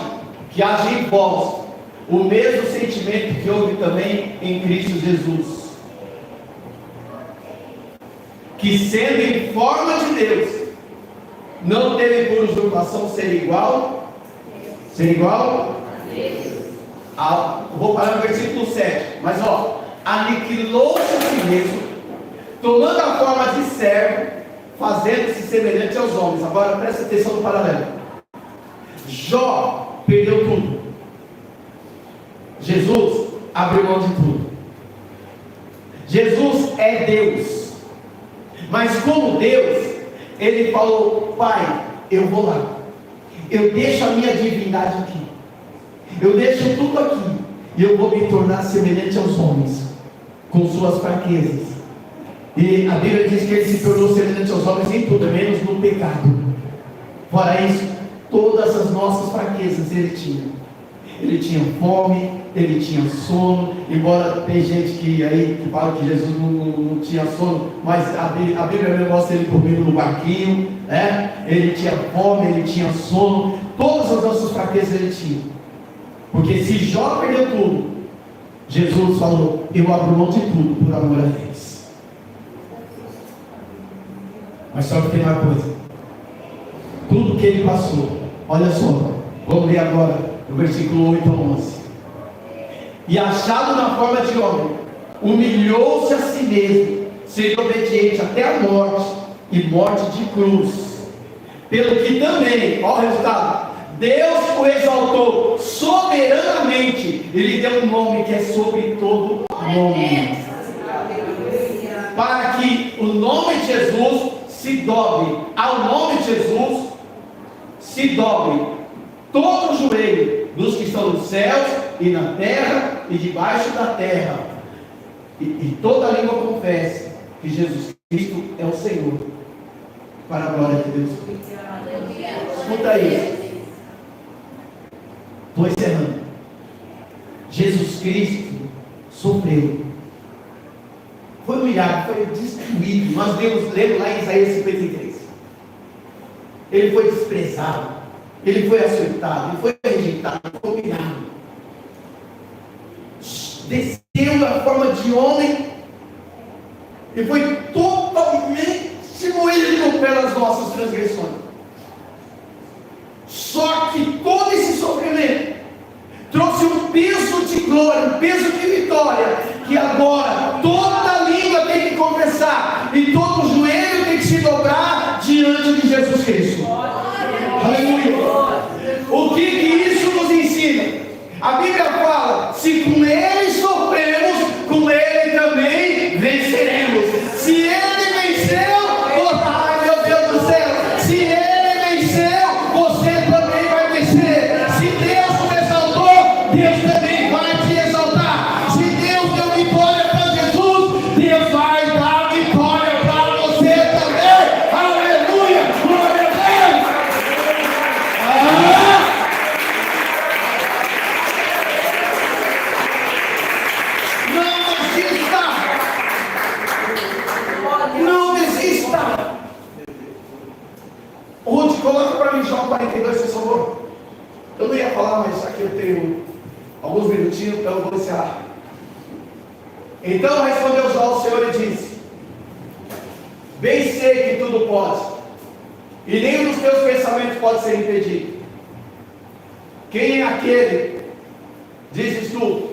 que haja em vós o mesmo sentimento que houve também em Cristo Jesus, que sendo em forma de Deus, não teve por usurpação ser igual vou parar no versículo 7, mas aniquilou-se a si mesmo, tomando a forma de servo, fazendo-se semelhante aos homens. Agora presta atenção no paralelo. Jó perdeu tudo, Jesus abriu mão de tudo. Jesus é Deus, mas como Deus, ele falou: Pai, eu vou lá, eu deixo a minha divindade aqui, eu deixo tudo aqui, e eu vou me tornar semelhante aos homens, com suas fraquezas. E a Bíblia diz que ele se tornou semelhante aos homens em tudo, menos no pecado. Fora isso, todas as nossas fraquezas ele tinha. Ele tinha fome, ele tinha sono, embora tem gente que fala que Jesus não tinha sono, mas a Bíblia mostra ele dormindo no barquinho, né? Ele tinha fome, ele tinha sono, todas as nossas fraquezas ele tinha. Porque se Jó perdeu tudo, Jesus falou: eu abro mão de tudo por amor a Deus. Mas só que tem uma coisa, tudo que ele passou, olha só, vamos ler agora no versículo 8 a 11. E achado na forma de homem, humilhou-se a si mesmo, sendo obediente até a morte, e morte de cruz. Pelo que também, olha o resultado, Deus o exaltou soberanamente, e lhe deu um nome que é sobre todo nome, para que o nome de Jesus se dobre, ao nome de Jesus se dobre todo o joelho dos que estão nos céus e na terra e debaixo da terra, e toda língua confesse que Jesus Cristo é o Senhor, para a glória de Deus. Escuta isso. Estou encerrando. Jesus Cristo sofreu, foi humilhado, foi destruído. Nós lemos lá em Isaías 53. Ele foi desprezado, ele foi açoitado, ele foi rejeitado, ele foi humilhado. Desceu na forma de homem e foi totalmente moído pelas nossas transgressões. Só que todo esse sofrimento trouxe um peso de glória, um peso de vitória, que agora toda língua tem que confessar e todo joelho tem que se dobrar diante de Jesus Cristo. Aleluia! O que isso nos ensina? A Bíblia fala: se com Ele sofremos, com Ele também venceremos. Se Ele venceu, ai meu Deus do céu, se Ele venceu, você também vai vencer. Se Deus te exaltou, Deus também vai te exaltar. Se Deus deu vitória para Jesus, Deus vai dar vitória para você também. Aleluia! Glória a Deus! Não desista! Ruth, coloca para mim João 42, por favor. Eu não ia falar, mas aqui eu tenho alguns minutinhos, então eu vou encerrar. Então respondeu João ao Senhor e disse: bem sei que tudo pode, e nenhum dos teus pensamentos pode ser impedido. Quem é aquele, dizes tu,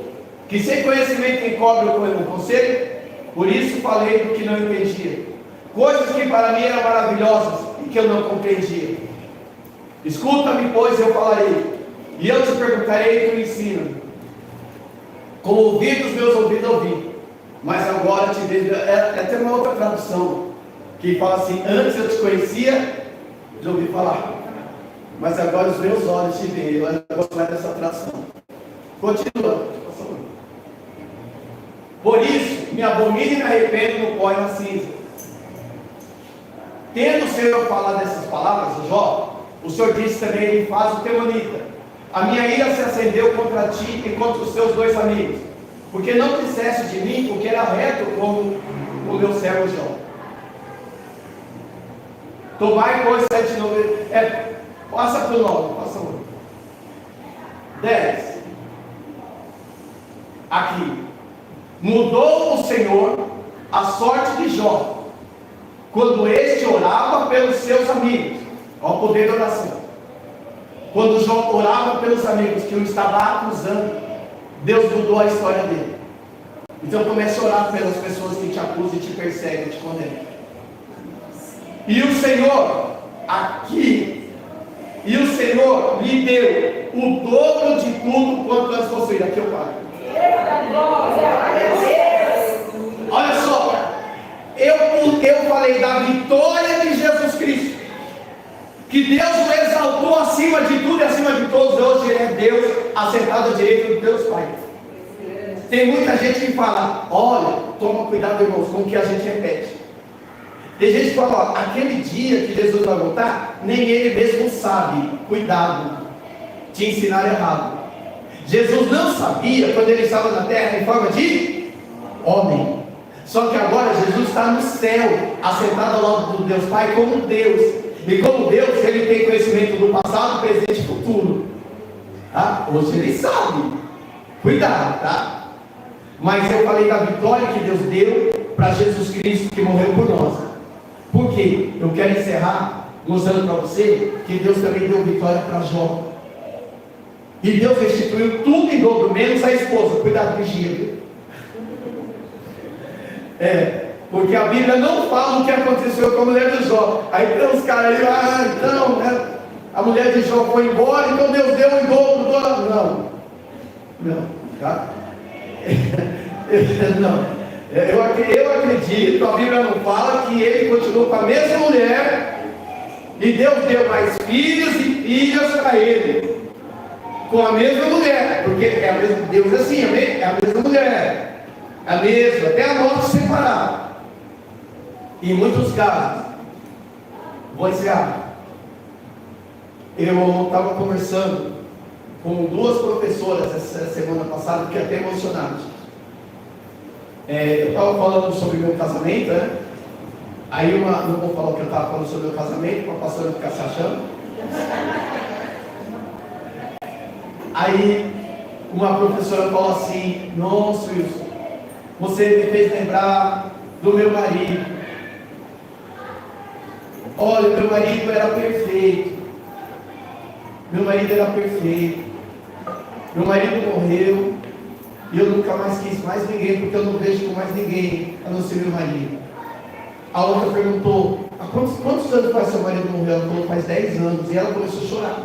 que sem conhecimento encobre o conselho? Por isso falei do que não entendia, coisas que para mim eram maravilhosas e que eu não compreendia. Escuta-me, pois eu falarei, e eu te perguntarei e tu ensina. Com ouvidos meus ouvidos ouvi, mas agora te vejo. É até uma outra tradução que fala assim: antes eu te conhecia de ouvir falar, mas agora os meus olhos te veem. Eu gosto mais dessa tradução. Continua. Por isso me abomino e me arrependo no pó e na cinza. Tendo o Senhor falado dessas palavras, Jó, o Senhor disse também: ele faz o temanita. A minha ira se acendeu contra ti e contra os teus dois amigos, porque não disseste de mim o que era reto como o meu servo Jó. Tomai, pois, 7:9. Passa para o 9, passa o 9. 10. Aqui. Mudou o Senhor a sorte de Jó, quando este orava pelos seus amigos. Olha o poder da oração. Quando Jó orava pelos amigos que o estavam acusando, Deus mudou a história dele. Então comece a orar pelas pessoas que te acusam e te perseguem, te condenam. E o Senhor, aqui, e o Senhor lhe deu o dobro de tudo quanto antes possuía. Aqui eu paro. Olha só, eu falei da vitória de Jesus Cristo, que Deus o exaltou acima de tudo e acima de todos. Hoje Ele é Deus assentado à direita do Deus Pai. Tem muita gente que fala: olha, toma cuidado, irmãos, com o que a gente repete. Tem gente que fala: ó, aquele dia que Jesus vai voltar, nem Ele mesmo sabe. Cuidado, te ensinar errado. Jesus não sabia quando Ele estava na terra em forma de homem. Só que agora Jesus está no céu, assentado ao lado do Deus Pai como Deus. E como Deus, Ele tem conhecimento do passado, presente e futuro. Tá? Hoje Ele sabe. Cuidado, tá? Mas eu falei da vitória que Deus deu para Jesus Cristo, que morreu por nós. Por quê? Eu quero encerrar mostrando para você que Deus também deu vitória para Jó. E Deus restituiu tudo em dobro, menos a esposa. Cuidado, vigia. Porque a Bíblia não fala o que aconteceu com a mulher de Jó. Aí tem uns caras aí, então, né? A mulher de Jó foi embora, então Deus deu em dobro. Não, tá? Não. Eu acredito, a Bíblia não fala que ele continuou com a mesma mulher e Deus deu mais filhos e filhas para ele. Com a mesma mulher, porque é a mesma, Deus é assim, é a mesma mulher, a mesma, até a morte separar. Em muitos casos, vou encerrar. Eu estava conversando com duas professoras essa semana passada, fiquei até emocionado. Eu estava falando sobre meu casamento, né? Aí não vou falar o que eu estava falando sobre meu casamento, para a pastora ficar se achando. Aí uma professora falou assim: nossa, Wilson, você me fez lembrar do meu marido. Olha, meu marido era perfeito. Meu marido era perfeito. Meu marido morreu e eu nunca mais quis mais ninguém, porque eu não vejo com mais ninguém a não ser meu marido. A outra perguntou: há quantos anos faz seu marido morreu? Ela falou: faz 10 anos. E ela começou a chorar.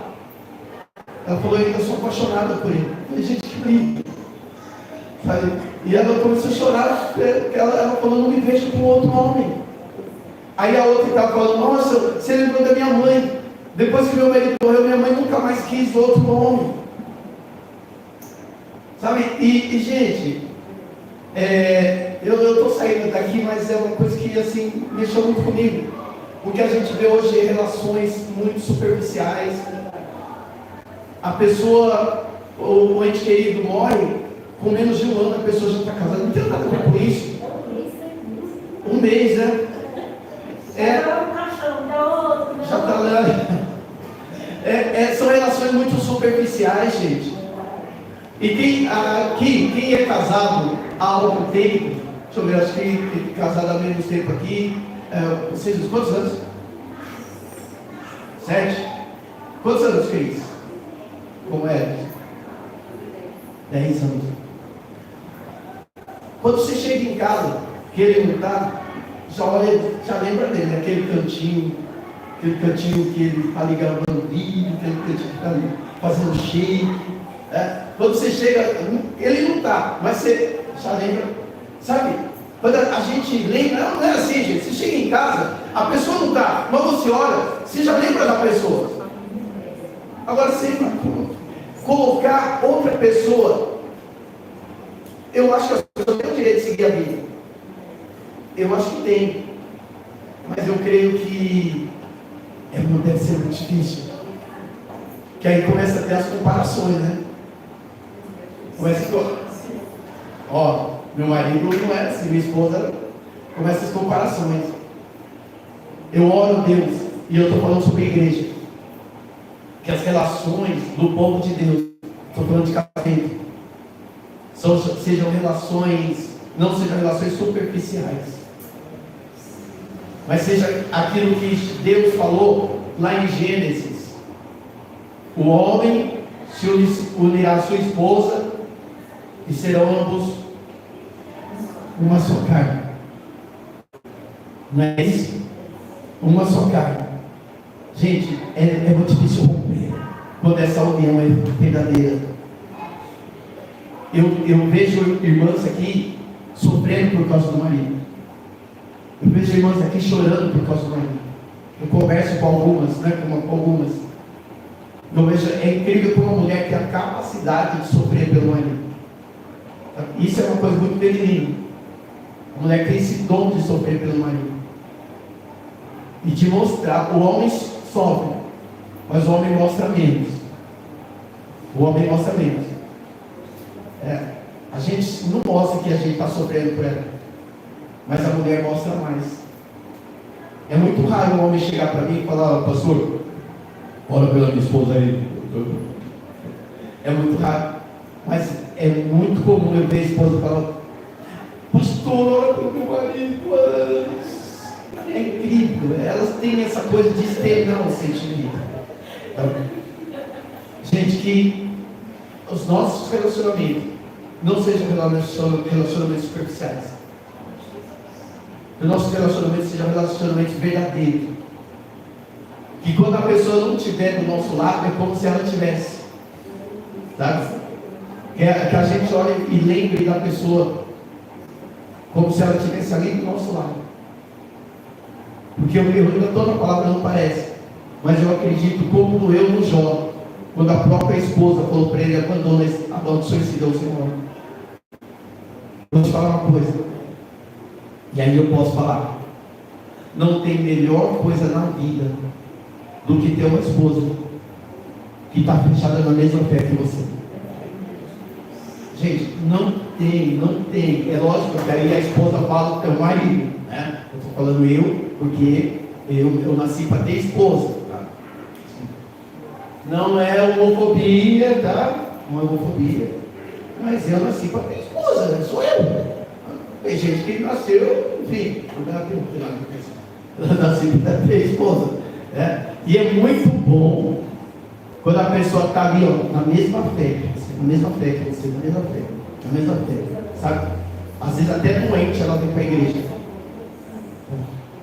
Ela falou: eu sou apaixonada por ele. Eu falei: gente, que lindo. E ela começou a chorar, porque ela falou: não me vejo com outro homem. Aí a outra estava falando: nossa, você lembrou da minha mãe. Depois que meu marido morreu, minha mãe nunca mais quis outro homem. Sabe? E gente, eu estou saindo daqui, mas é uma coisa que assim mexeu muito comigo. Porque a gente vê hoje relações muito superficiais. A pessoa, o ente querido morre, com menos de um ano a pessoa já está casada. Não tem nada a ver com isso. Um mês, né? Já está lá. São relações muito superficiais, gente. E quem é casado há algum tempo, deixa eu ver, acho que casado há menos tempo aqui, vocês, quantos anos? 7? Quantos anos fez? Como é? 10 anos. Quando você chega em casa, que ele não está, já lembra dele, aquele cantinho que ele está ali gravando vídeo, aquele cantinho que está ali fazendo shake. Quando você chega, ele não está, mas você já lembra, sabe? Quando a gente lembra, não é assim, gente. Você chega em casa, a pessoa não está, mas você olha, você já lembra da pessoa. Agora, você colocar outra pessoa, eu acho que as pessoas têm o direito de seguir a Bíblia. Eu acho que tem, mas eu creio que não deve ser muito difícil. Que aí começa a ter as comparações, né? Começa meu marido não é assim, minha esposa, começa as comparações. Eu oro a Deus, e eu estou falando sobre a igreja, que as relações do povo de Deus, estou falando de casamento, não sejam relações superficiais, mas seja aquilo que Deus falou lá em Gênesis: o homem se unirá à sua esposa e serão ambos uma só carne. Não é isso? Uma só carne. Gente, é muito difícil romper quando essa união é verdadeira. Eu vejo irmãs aqui sofrendo por causa do marido. Eu vejo irmãs aqui chorando por causa do marido. Eu converso com algumas, né? Com algumas. Eu vejo, é incrível como uma mulher tem a capacidade de sofrer pelo marido. Isso é uma coisa muito feminina. A mulher tem esse dom de sofrer pelo marido. E de mostrar, o homem sofre, mas o homem mostra menos. O homem mostra menos. A gente não mostra que a gente está sofrendo por ela, mas a mulher mostra mais. É muito raro um homem chegar para mim e falar: pastor, ora pela minha esposa aí. É muito raro, mas é muito comum eu ver a esposa falar: pastor, ora pelo meu marido. É incrível, elas têm essa coisa de externar o sentimento. Gente, que os nossos relacionamentos não sejam relacionamentos superficiais. Que o nosso relacionamento seja um relacionamento verdadeiro. Que quando a pessoa não estiver do nosso lado, é como se ela tivesse. Sabe? Que a gente olhe e lembre da pessoa como se ela estivesse ali do nosso lado. Porque eu ainda toda a palavra não parece. Mas eu acredito como doeu no Jó, quando a própria esposa falou para ele: abandona o suicídio ao Senhor. Vou te falar uma coisa. E aí eu posso falar. Não tem melhor coisa na vida do que ter uma esposa que está fechada na mesma fé que você. Gente, não tem. É lógico que aí a esposa fala que é o marido, né? Eu estou falando eu, porque eu nasci para ter esposa. Tá? Não é homofobia, tá? Não é homofobia. Mas eu nasci para ter esposa, né? Sou eu. Tem gente que nasceu, enfim, eu nasci para ter esposa. Né? E é muito bom quando a pessoa está ali, ó, na mesma fé que você, na mesma fé, sabe? Às vezes até doente ela vem para a igreja.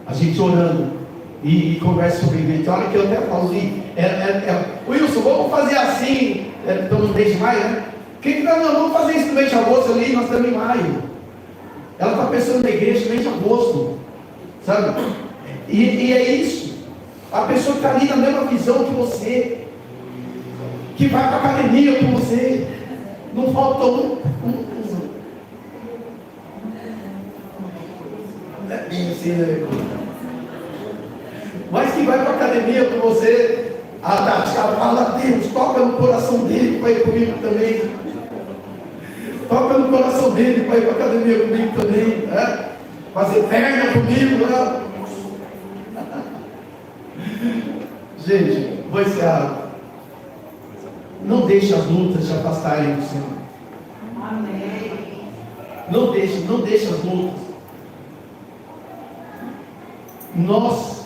A gente orando e conversa sobre a igreja. Olha que eu até falo ali, Wilson, vamos fazer assim, estamos no mês de maio, né? Não, vamos fazer isso no mês de agosto ali, nós estamos em maio. Ela está pensando na igreja no mês de agosto, sabe? E é isso. A pessoa que está ali na mesma visão que você, que vai para a academia com você, não falta mas que vai para a academia com você, a Tati fala: Deus, toca no coração dele para ir comigo também. Toca no coração dele para ir para a academia comigo também, né? Fazer perna comigo, né? Gente, vou encerrar. Não deixe as lutas te afastarem do Senhor. Amém. Não deixe as lutas.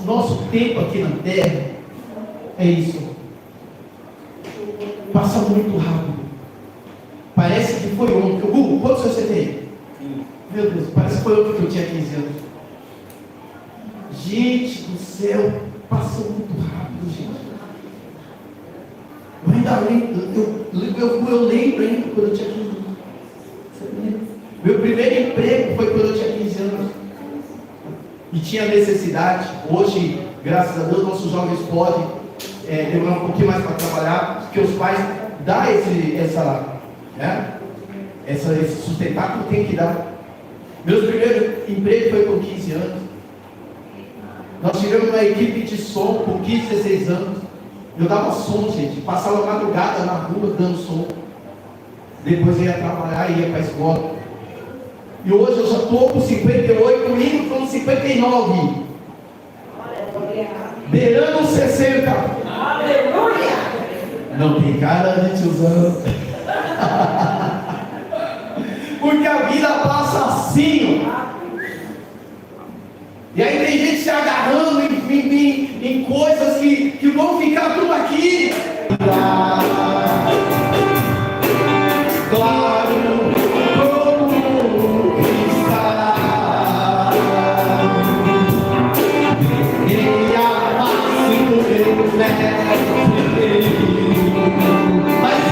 Nosso tempo aqui na terra é isso. Passa muito rápido. Parece que foi ontem. Hugo, quantos anos você tem? Meu Deus, parece que foi ontem que eu tinha 15 anos. Gente do céu, passa muito rápido, gente. Eu ainda lembro, eu lembro ainda quando eu tinha 15 anos. Meu primeiro emprego foi quando eu tinha 15 anos. E tinha necessidade. Hoje, graças a Deus, nossos jovens podem demorar um pouquinho mais para trabalhar, porque os pais dão esse sustentáculo tem que dar. Meu primeiro emprego foi com 15 anos. Nós tivemos uma equipe de som com 15, 16 anos. Eu dava som, gente. Passava madrugada na rua dando som. Depois eu ia trabalhar e ia para a escola. E hoje eu já estou com 58, indo com 59. Beirando 60. Aleluia! Não tem cara de tiozão. Porque a vida passa assim. E aí tem gente se agarrando em coisas que vão ficar tudo aqui. Claro, como está. E a máximo Deus mas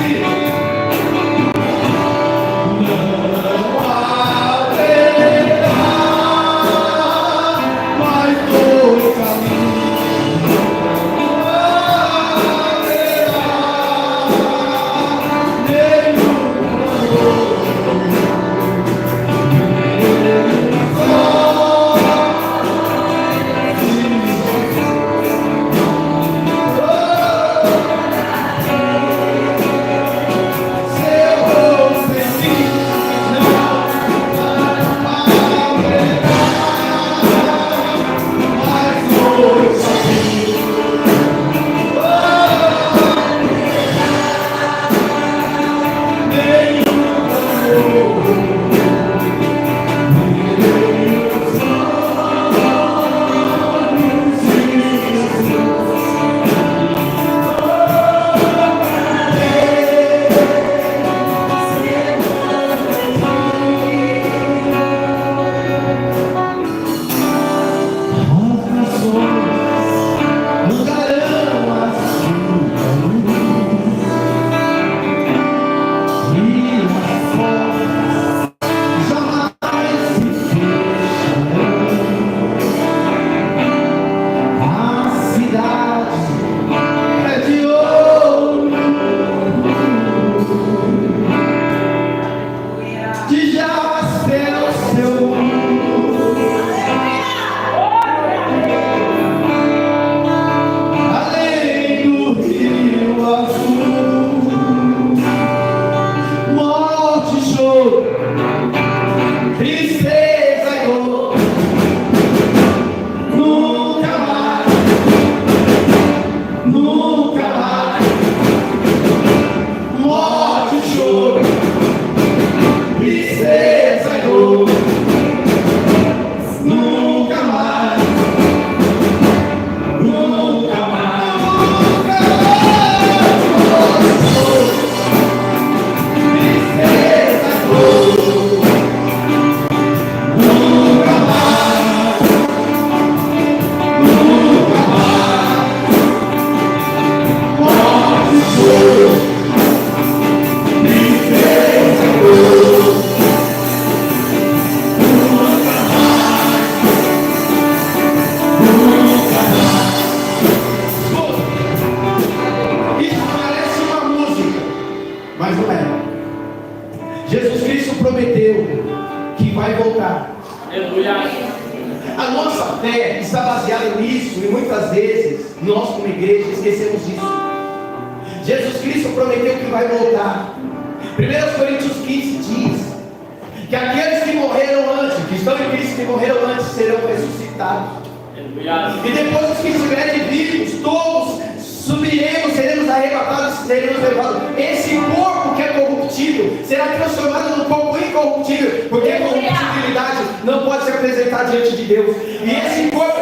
de já ser o seu mundo, além do rio azul, morte, choro, tristeza e dor, nunca mais, nunca mais, morte, choro, tristeza e dor, nunca mais, nunca mais, nunca mais, tristeza e dor, nunca mais, nunca mais, morte, choro, tristeza e dor, nunca mais. Isso parece uma música, mas não é. Jesus Cristo prometeu que vai voltar. A nossa fé está baseada nisso e muitas vezes nós como igreja esquecemos disso. Jesus Cristo prometeu que vai voltar. 1 Coríntios 15 diz que aqueles que morreram antes, que estão em Cristo, que morreram antes, serão ressuscitados. E depois os que estiverem vivos, todos subiremos, seremos arrebatados, seremos levados. Esse corpo que é corruptível será transformado num corpo incorruptível, porque a corruptibilidade não pode se apresentar diante de Deus. E esse corpo